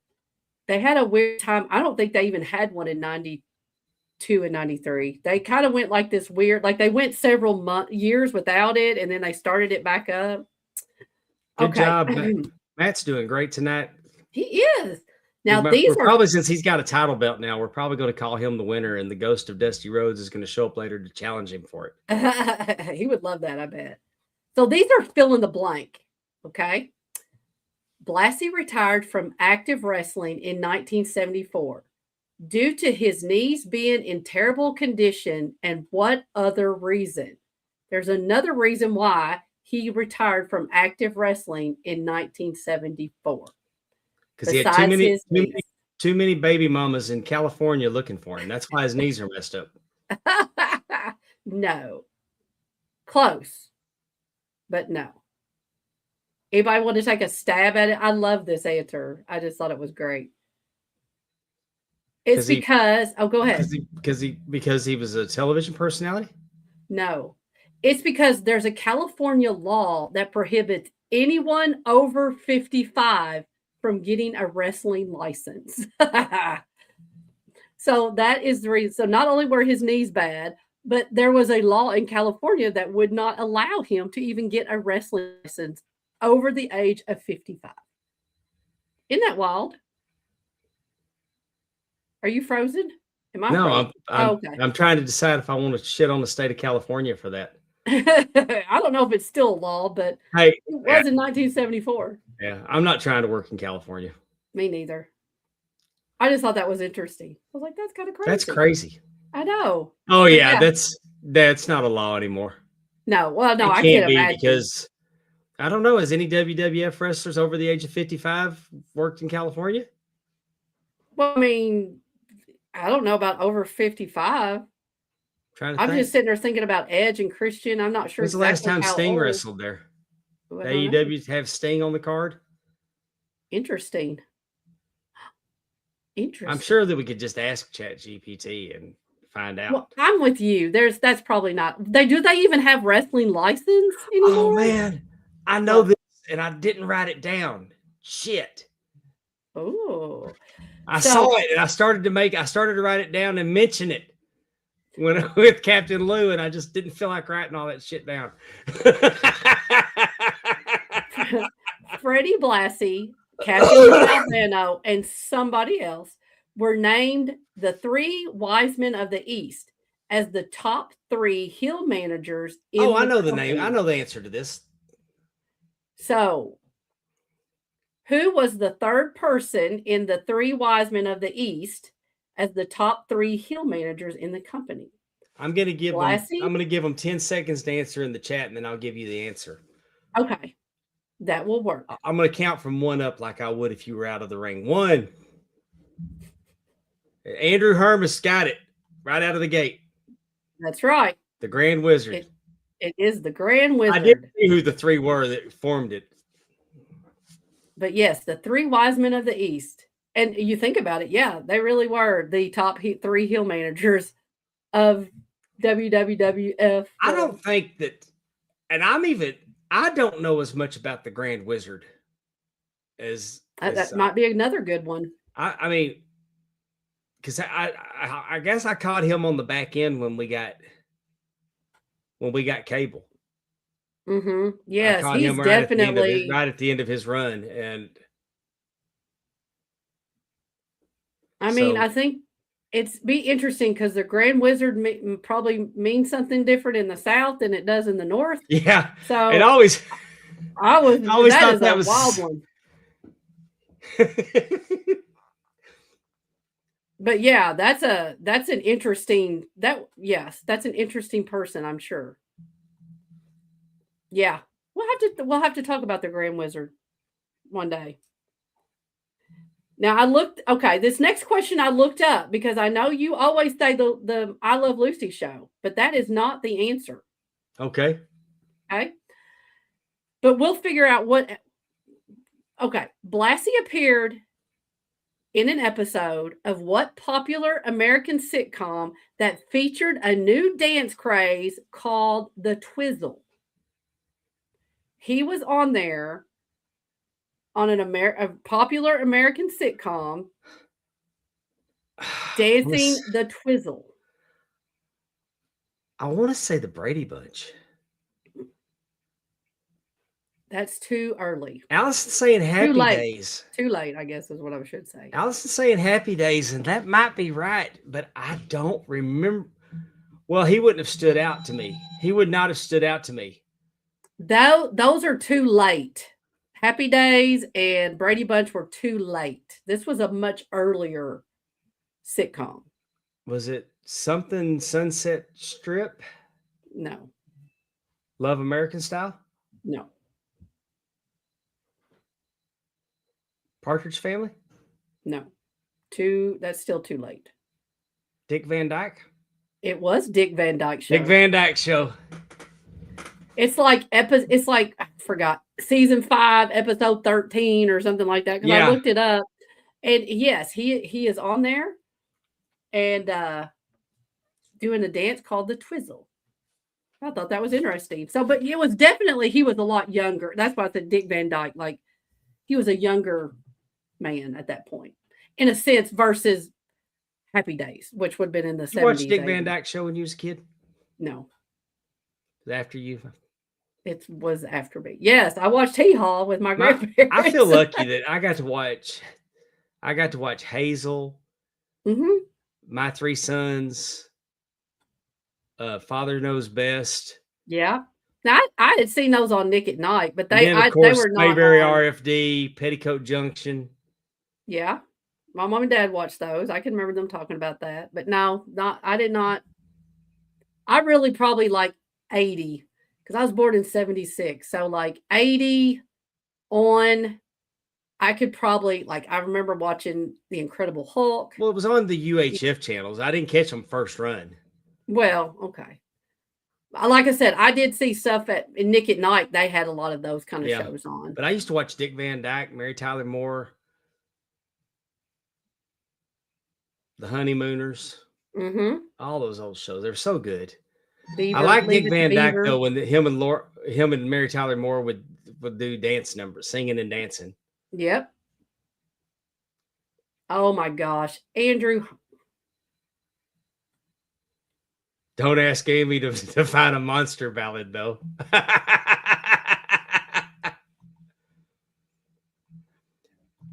they had a weird time. I don't think they even had one in 92 and 93. They kind of went like this weird, like they went several years without it, and then they started it back up. Good job. Matt's doing great tonight. He is. Now, these are probably, since he's got a title belt now, we're probably going to call him the winner, and the ghost of Dusty Rhodes is going to show up later to challenge him for it. He would love that, I bet. So these are fill in the blank, okay? Blassie retired from active wrestling in 1974. due to his knees being in terrible condition, and what other reason? There's another reason why he retired from active wrestling in 1974. Because he had Besides his knees. too many baby mamas in California looking for him. That's why his knees are messed up. No. Close. But no. Anybody want to take a stab at it? I love this answer. I just thought it was great. It's because go ahead. Because he was a television personality? No. It's because there's a California law that prohibits anyone over 55 from getting a wrestling license. So that is the reason. So not only were his knees bad, but there was a law in California that would not allow him to even get a wrestling license over the age of 55. Isn't that wild? Are you frozen? Am I No, frozen? I'm trying to decide if I want to shit on the state of California for that. I don't know if it's still a law, but it was in 1974. Yeah, I'm not trying to work in California. Me neither. I just thought that was interesting. I was like, that's kind of crazy. That's crazy. I know. Oh yeah, that's not a law anymore. No, well, no, I can't imagine. Because I don't know. Has any WWF wrestlers over the age of 55 worked in California? Well, I mean, I don't know about over 55. I'm just sitting there thinking about Edge and Christian. I'm not sure. When's the last time Sting wrestled there? AEW have Sting on the card. Interesting. I'm sure that we could just ask ChatGPT and find out. Well, I'm with you. That's probably not. Do they even have wrestling license anymore? Oh man, I know this, and I didn't write it down. Shit. Oh. I saw it, and I started to write it down and mention it with Captain Lou, and I just didn't feel like writing all that shit down. Freddie Blassie, Captain Albano, and somebody else were named the 3 wise men of the East as the top 3 heel managers. I know the name. I know the answer to this. So, who was the third person in the 3 wise men of the East as the top 3 heel managers in the company? I'm going to give them 10 seconds to answer in the chat, and then I'll give you the answer. Okay. That will work. I'm going to count from 1 up like I would if you were out of the ring. 1. Andrew Hermes got it right out of the gate. That's right. The Grand Wizard. It is the Grand Wizard. I didn't see who the 3 were that formed it. But yes, the 3 wise men of the East. And you think about it, yeah, they really were the top 3 heel managers of WWF. I don't think that, and I don't know as much about the Grand Wizard as that might be another good one. I mean, because I guess I caught him on the back end when we got cable. Mm-hmm. Yes, he's definitely right at the end of his run, and I mean, I think it's be interesting because the Grand Wizard probably means something different in the South than it does in the North. Yeah, so I always thought that was a wild one. But yeah, that's an interesting that's an interesting person, I'm sure. Yeah, we'll have to talk about the Grand Wizard one day. Now this next question I looked up because I know you always say the I Love Lucy show, but that is not the answer. Okay. Okay. But we'll figure out what. Okay. Blassie appeared in an episode of what popular American sitcom that featured a new dance craze called the Twizzle? He was on there on a popular American sitcom dancing the Twizzle. I want to say the Brady Bunch. That's too early. Allison's saying Happy Days. Too late, I guess is what I should say. Allison's saying Happy Days, and that might be right, but I don't remember. Well, he wouldn't have stood out to me. He would not have stood out to me. Those are too late. Happy Days and Brady Bunch were too late. This was a much earlier sitcom. Was it something Sunset Strip? No, Love American Style? no. Partridge Family? No. That's still too late. Dick Van Dyke? It was Dick Van Dyke Show. Dick Van Dyke Show. It's like I forgot, season 5, episode 13 or something like that. Because I looked it up. And yes, he is on there and doing a dance called the Twizzle. I thought that was interesting. So, but it was definitely, he was a lot younger. That's why I said Dick Van Dyke. Like, he was a younger man at that point, in a sense, versus Happy Days, which would have been in the 70s. You watched Dick Van Dyke Show when you was a kid? No. After you? It was after me. Yes, I watched Hee Haw with my grandparents. I feel lucky that I got to watch Hazel, My Three Sons, Father Knows Best. Yeah. Now, I had seen those on Nick at Night, but they were not Mayberry on. RFD, Petticoat Junction. Yeah. My mom and dad watched those. I can remember them talking about that. But no, I did not. I really probably like 80, because I was born in 76. So like 80 on, I could probably, like, I remember watching The Incredible Hulk. Well, it was on the UHF channels. I didn't catch them first run. Well, okay. Like I said, I did see stuff in Nick at Night. They had a lot of those kind of shows on. But I used to watch Dick Van Dyke, Mary Tyler Moore, The Honeymooners, all those old shows. They're so good. Beaver, I like Dick Van Dyke though, when him and Mary Tyler Moore would do dance numbers, singing and dancing. Yep. Oh my gosh, Andrew. Don't ask Amy to find a monster ballad, though.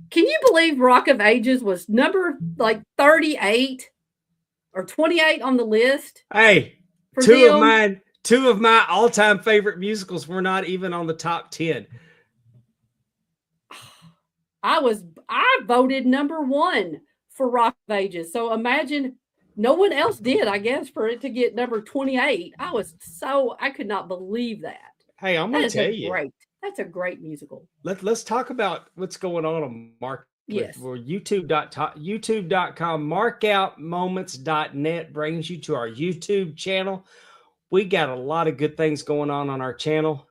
Can you believe Rock of Ages was number like 38 or 28 on the list? Hey, two of my all-time favorite musicals were not even on the top 10. I voted number 1 for Rock of Ages. So imagine. No one else did, I guess, for it to get number 28. I could not believe that. Hey, I'm going to tell you. That's a great musical. Let's talk about what's going on Mark. Yes. Where youtube.com, markoutmoments.net brings you to our YouTube channel. We got a lot of good things going on our channel.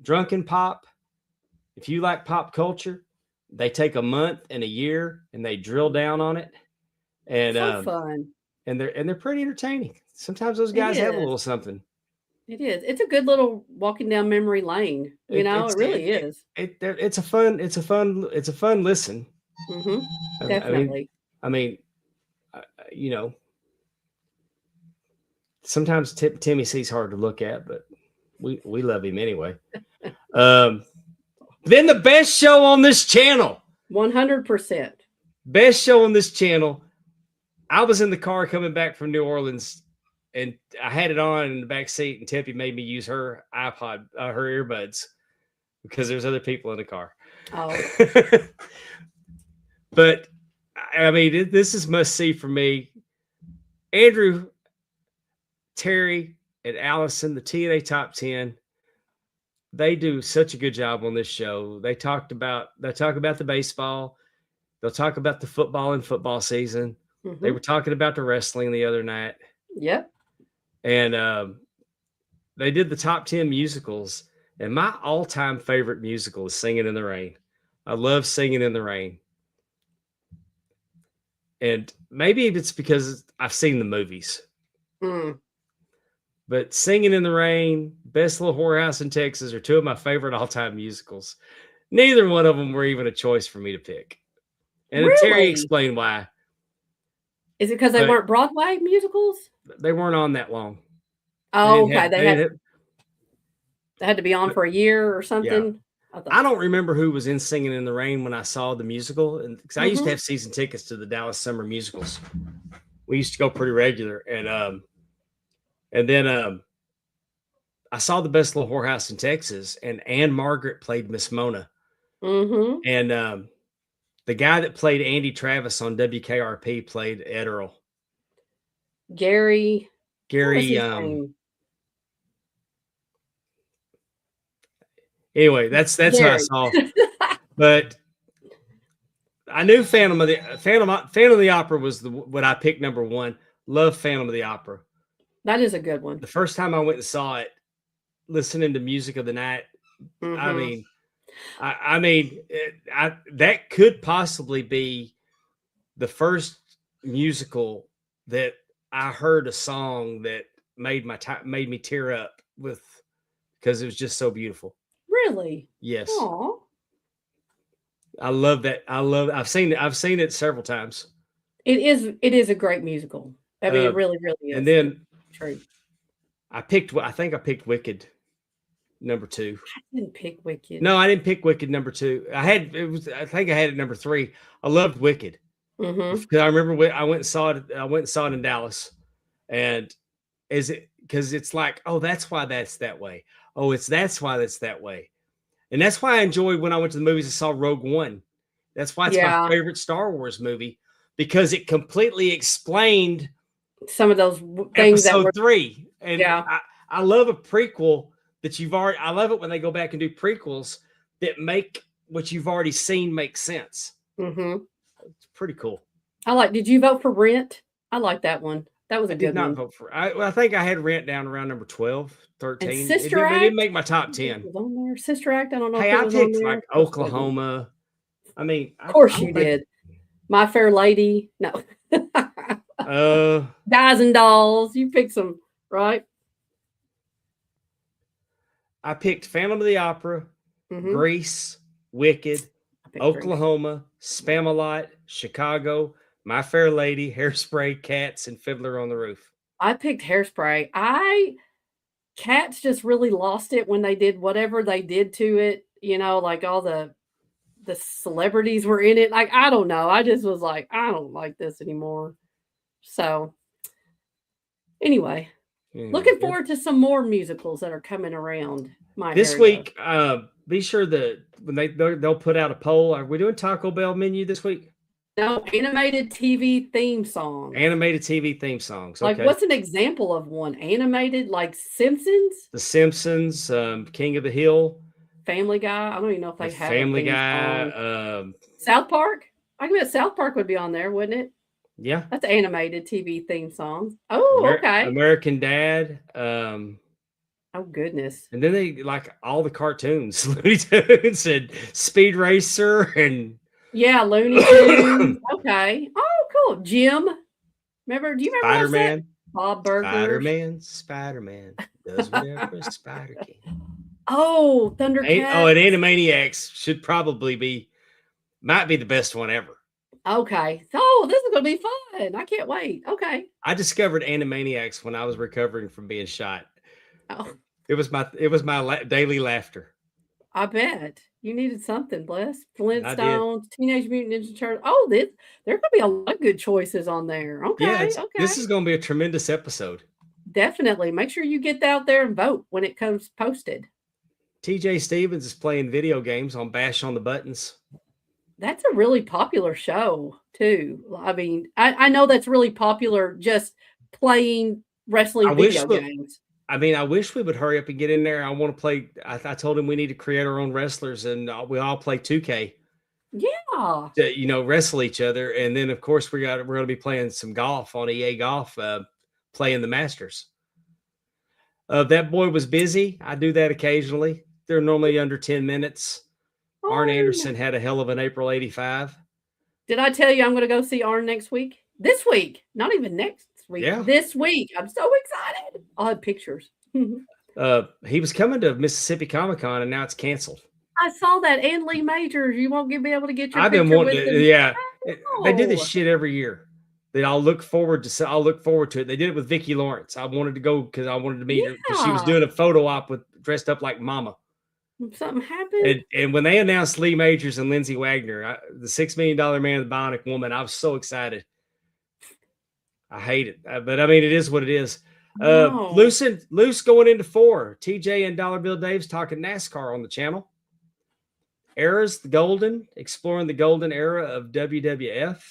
Drunken Pop. If you like pop culture, they take a month and a year and they drill down on it. And so fun. And they're pretty entertaining. Sometimes those guys have a little something. It is. It's a good little walking down memory lane. It really is. It's a fun listen. Definitely. I mean, sometimes Timmy C's hard to look at, but we love him anyway. Then the best show on this channel. 100%. Best show on this channel. I was in the car coming back from New Orleans, and I had it on in the back seat, and Tempe made me use her iPod, her earbuds, because there's other people in the car. Oh. But I mean, this is must see for me. Andrew, Terry, and Allison, the TNA Top 10, they do such a good job on this show. They talk about the baseball. They'll talk about the football and football season. They were talking about the wrestling the other night. Yep. And they did the top 10 musicals. And my all-time favorite musical is Singing in the Rain. I love Singing in the Rain. And maybe it's because I've seen the movies. But Singing in the Rain, Best Little Whorehouse in Texas are two of my favorite all-time musicals. Neither one of them were even a choice for me to pick. And Terry explained why. Is it because they weren't Broadway musicals? They weren't on that long. Oh, okay. They had to be on for a year or something. Yeah. I don't remember who was in Singing in the Rain when I saw the musical, and because I used to have season tickets to the Dallas Summer Musicals. We used to go pretty regular, and then I saw the Best Little Whorehouse in Texas, and Anne Margaret played Miss Mona, and the The guy that played Andy Travis on WKRP played Ed Earl. Gary. What was his Gary. name? Anyway, that's who I Gary. saw. But I knew Phantom of the Opera was what I picked number one. Love Phantom of the Opera. That is a good one. The first time I went and saw it, listening to Music of the Night, Mhm. I mean, that could possibly be the first musical that I heard a song that made me tear up with, because it was just so beautiful. Really? Yes. Aw. I love that. I've seen it several times. It is a great musical. I mean, it really, really is. And then true. I think I picked Wicked number 2. I didn't pick Wicked. No, I didn't pick Wicked number 2. I think I had it number 3. I loved Wicked. Mm-hmm. Because I remember I went and saw it in Dallas, and because it's like, oh, that's why that's that way. Oh, that's why that's that way. And that's why I enjoyed when I went to the movies and saw Rogue One. That's why it's my favorite Star Wars movie, because it completely explained some of those things. Episode 3. And I love a prequel that I love it when they go back and do prequels that make what you've already seen make sense. Mm-hmm. It's pretty cool. Did you vote for Rent? I like that one. That was a good one. I did not vote for I think I had Rent down around number 12, 13. And Sister Act, it didn't make my top 10. Was on there. Sister Act, I don't know. Hey, I picked like Oklahoma. I mean, of course you did. My Fair Lady. No. Guys and Dolls. You picked some, right? I picked Phantom of the Opera, Grease, Wicked, Oklahoma, Spamalot, Chicago, My Fair Lady, Hairspray, Cats, and Fiddler on the Roof. I picked Hairspray. Cats just really lost it when they did whatever they did to it. You know, like all the celebrities were in it. Like, I don't know. I just was like, I don't like this anymore. So anyway, looking forward to some more musicals that are coming around this week. Be sure that when they'll put out a poll. Are we doing Taco Bell menu this week? No, animated TV theme songs. Animated TV theme songs. Okay. Like, what's an example of one? Animated, like Simpsons? The Simpsons, King of the Hill. Family Guy. I don't even know if they have Family Guy. South Park. I bet South Park would be on there, wouldn't it? Yeah. That's animated TV theme songs. Oh, okay. American Dad. Oh, goodness. And then they like all the cartoons, Looney Tunes and Speed Racer and... Yeah, Looney Tunes. Okay. Oh, cool. Jim. Do you remember Spider-Man? Bob Burger. Spider-Man does whatever a spider can. Oh, Thundercats. And Animaniacs might be the best one ever. Okay. So this is going to be fun. I can't wait. Okay. I discovered Animaniacs when I was recovering from being shot. Oh. It was my daily laughter. I bet. You needed something, bless. Flintstones, Teenage Mutant Ninja Turtles. Oh, there could be a lot of good choices on there. Okay. Yeah, okay. This is going to be a tremendous episode. Definitely. Make sure you get out there and vote when it comes posted. TJ Stevens is playing video games on Bash on the Buttons. That's a really popular show, too. I mean, I know that's really popular, just playing wrestling video games. I mean, I wish we would hurry up and get in there. I want to play. I told him we need to create our own wrestlers, and we all play 2K. Yeah. To, wrestle each other. And then, of course, we're going to be playing some golf on EA Golf, playing the Masters. That boy was busy. I do that occasionally. They're normally under 10 minutes. Oh. Arn Anderson had a hell of an April 85. Did I tell you I'm going to go see Arn next week? This week. Not even next week. Yeah. This week. I'm so excited. I'll have pictures. He was coming to Mississippi Comic-Con, and now it's canceled. I saw that. And Lee Majors. You won't be able to get your I've picture been wanting to, yeah. Oh. They do this shit every year. That I'll look forward to it. They did it with Vicki Lawrence. I wanted to go because I wanted to meet her because she was doing a photo op dressed up like Mama. Something happened. And when they announced Lee Majors and Lindsay Wagner, the $6 Million Man, the Bionic Woman, I was so excited. I hate it, but I mean, it is what it is. No. Loose going into 4. TJ and Dollar Bill Dave's talking NASCAR on the channel. Eras, exploring the golden era of WWF.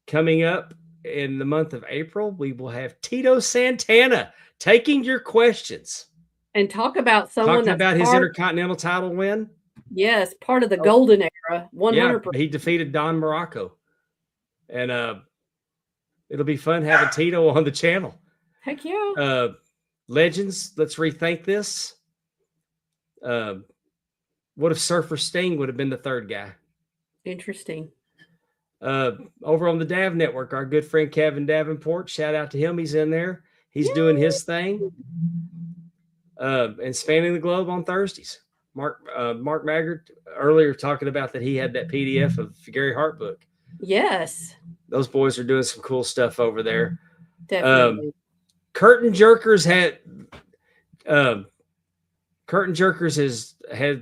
Coming up in the month of April, we will have Tito Santana taking your questions. And talk about someone Talking that's about his Intercontinental title win. Yes, part of the golden era. 100%. Yeah, he defeated Don Morocco. And it'll be fun having Tito on the channel. Heck yeah. Legends, let's rethink this. What if Surfer Sting would have been the third guy? Interesting. Over on the Dav Network, our good friend Kevin Davenport, shout out to him. He's in there. He's doing his thing. And Spanning the Globe on Thursdays. Mark Maggard earlier talking about that he had that PDF of Gary Hart book. Yes. Those boys are doing some cool stuff over there. Definitely. Curtain Jerkers has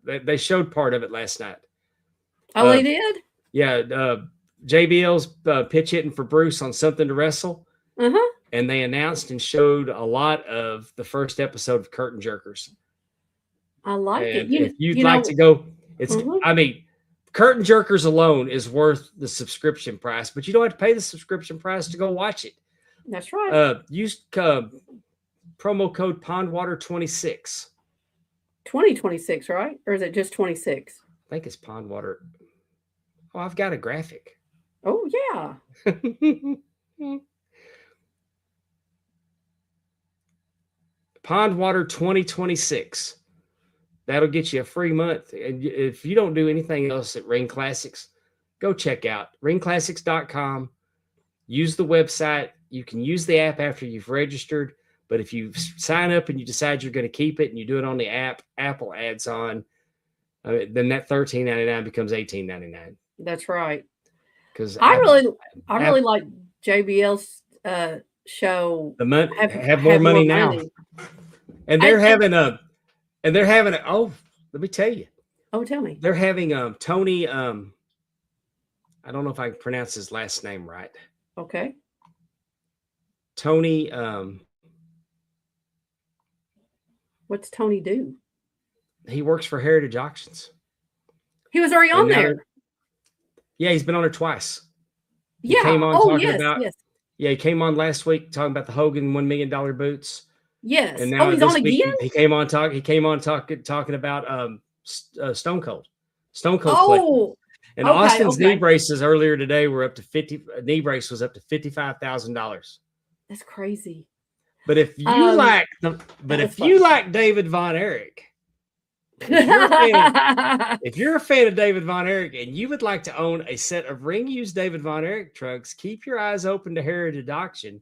they showed part of it last night. Oh, they did? Yeah. JBL's pitch hitting for Bruce on Something to Wrestle. Uh-huh. And they announced and showed a lot of the first episode of Curtain Jerkers. I like it. If you'd like to go, I mean, Curtain Jerkers alone is worth the subscription price, but you don't have to pay the subscription price to go watch it. That's right. Use promo code Pondwater 26. 2026, right? Or is it just 26? I think it's Pondwater. Oh, I've got a graphic. Oh, yeah. Pondwater 2026. That'll get you a free month. And if you don't do anything else at Ring Classics, go check out ringclassics.com. Use the website. You can use the app after you've registered. But if you sign up and you decide you're going to keep it and you do it on the app, Apple adds on, then that $13.99 becomes $18.99. That's right. Because I really like JBL's show. Have more money now. And they're having oh, let me tell you. Oh, tell me. They're having Tony I don't know if I can pronounce his last name right. Okay. Tony what's Tony do? He works for Heritage Auctions. He was already on there. Yeah, he's been on there twice. He came on talking about Yeah, he came on last week talking about the Hogan $1 million boots. Yes. And now he's on again. He came on talking about Stone Cold. Oh, and Austin's knee braces earlier today were up to knee brace was up to $55,000. That's crazy. But if you like David Von Erich, if you're a fan of David Von Erich and you would like to own a set of ring used David Von Erich trunks, keep your eyes open to Heritage Auction.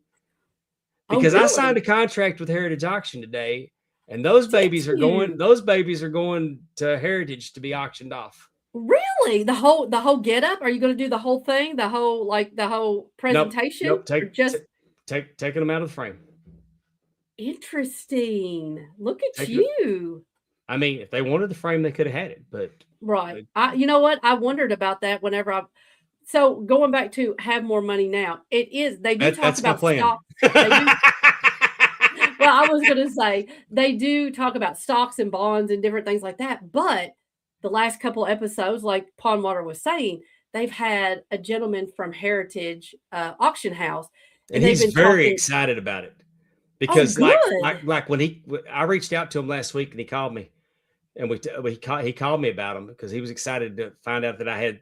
Because I signed a contract with Heritage Auction today, and those babies are going to Heritage to be auctioned off. Really? The whole get up? Are you going to do the whole thing? The whole presentation? Nope. Taking them out of the frame. Interesting. Look at you. I mean, if they wanted the frame, they could have had it, but right. You know what? I wondered about that whenever so going back to have more money now, they do talk about stocks. Well, I was going to say they do talk about stocks and bonds and different things like that. But the last couple episodes, like Pondwater was saying, they've had a gentleman from Heritage Auction House, and he's very excited about it because, like when I reached out to him last week and he called me, and he called me about him because he was excited to find out that I had.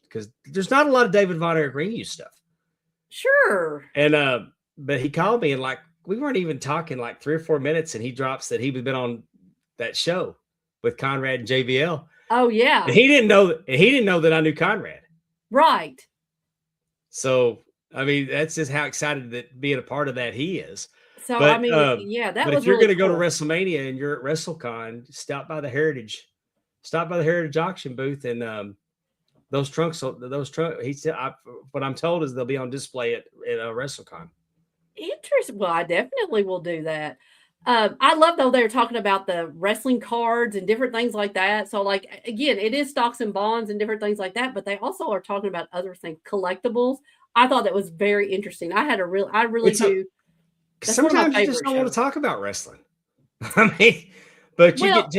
Because there's not a lot of David Von Erich ring use stuff. Sure. And but he called me and like we weren't even talking like 3 or 4 minutes, and he drops that he had been on that show with Conrad and JBL. Oh yeah. And he didn't know that I knew Conrad. Right. So I mean, that's just how excited that being a part of that he is. So I mean, that but was. If you're really going to go to WrestleMania and you're at WrestleCon, stop by the Heritage auction booth and those trunks. He said, what I'm told is they'll be on display at WrestleCon. Interesting. Well, I definitely will do that. I love though they're talking about the wrestling cards and different things like that. So, like again, it is stocks and bonds and different things like that. But they also are talking about other things, collectibles. I thought that was very interesting. I really do. Sometimes you just don't want to talk about wrestling. I mean, But you get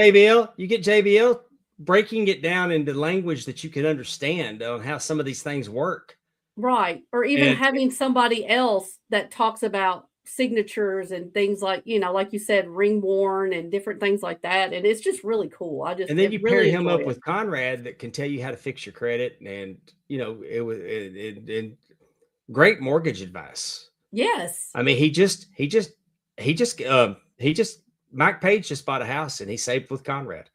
JBL breaking it down into language that you can understand on how some of these things work. Right. Or even having somebody else that talks about signatures and things like, like you said, ring worn and different things like that. And it's just really cool. And then you pair him up with Conrad that can tell you how to fix your credit. And, it great mortgage advice. Yes. I mean, Mike Page just bought a house and he saved with Conrad.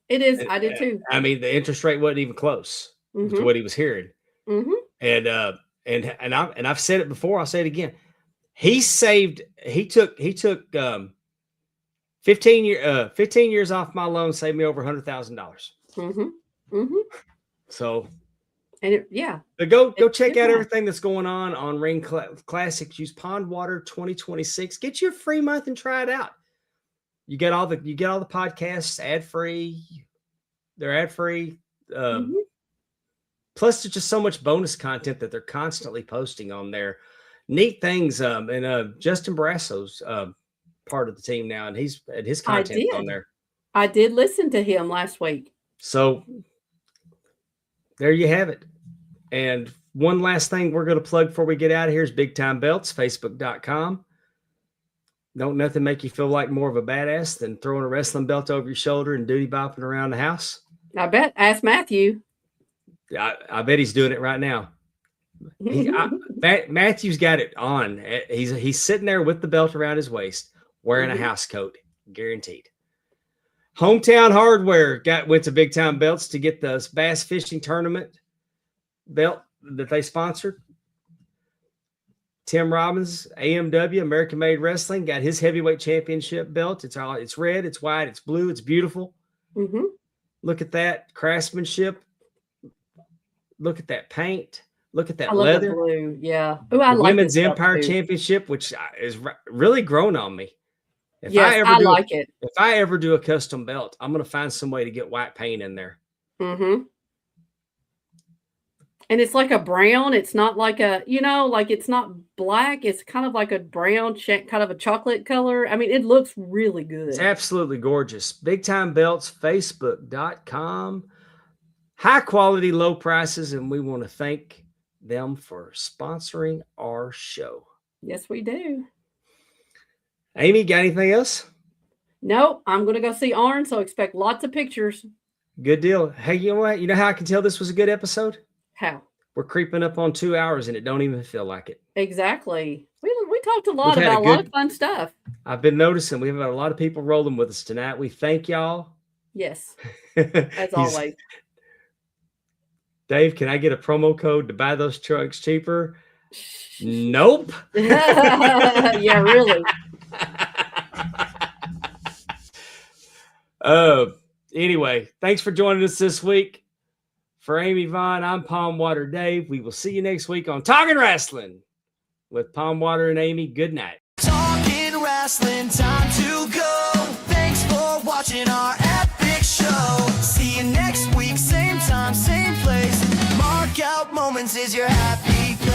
It is. I did too. I mean, the interest rate wasn't even close to what he was hearing. Mm-hmm. And I've said it before. I'll say it again. He took 15 years off my loan, saved me over $100,000. Mm-hmm. Mm-hmm. So, but go check out everything that's going on Ring Classics. Use Pondwater 2026. Get you a free month and try it out. You get all the podcasts ad free. They're ad free. Plus, there's just so much bonus content that they're constantly posting on there. Neat things. And Justin Barasso's part of the team now, and his content on there. I did listen to him last week. So there you have it. And one last thing we're going to plug before we get out of here is Big Time Belts, Facebook.com. Don't nothing make you feel like more of a badass than throwing a wrestling belt over your shoulder and duty bopping around the house. I bet. Ask Matthew. I bet he's doing it right now. Matthew's got it on. He's sitting there with the belt around his waist, wearing a house coat, guaranteed. Hometown Hardware went to Big Time Belts to get the bass fishing tournament belt that they sponsored. Tim Robbins, AMW, American Made Wrestling, got his heavyweight championship belt. It's red, it's white, it's blue, it's beautiful. Mm-hmm. Look at that craftsmanship. Look at that paint. Look at that I love leather. The blue. Yeah. Ooh, I like Women's Empire Championship, which is really grown on me. I like it. If I ever do a custom belt, I'm going to find some way to get white paint in there. Mm-hmm. And it's like a brown. It's not like it's not black. It's kind of like a brown, kind of a chocolate color. I mean, it looks really good. It's absolutely gorgeous. Big Time Belts, Facebook.com. High quality, low prices. And we want to thank them for sponsoring our show. Yes, we do. Amy, got anything else? Nope. I'm going to go see Arn, so expect lots of pictures. Good deal. Hey, you know what? You know how I can tell this was a good episode? How? We're creeping up on 2 hours and it don't even feel like it. Exactly. We talked a lot about a lot of fun stuff. I've been noticing we've had a lot of people rolling with us tonight. We thank y'all. Yes. As always. Dave, can I get a promo code to buy those trucks cheaper? Nope. Yeah, really. Anyway, thanks for joining us this week. For Amy Vaughn, I'm Pondwater Dave. We will see you next week on Talking Rasslin with Pondwater and Amy. Good night. Talking Rasslin, time to go. Thanks for watching our epic show. See you next week, same time, same place. Mark out moments is your happy place.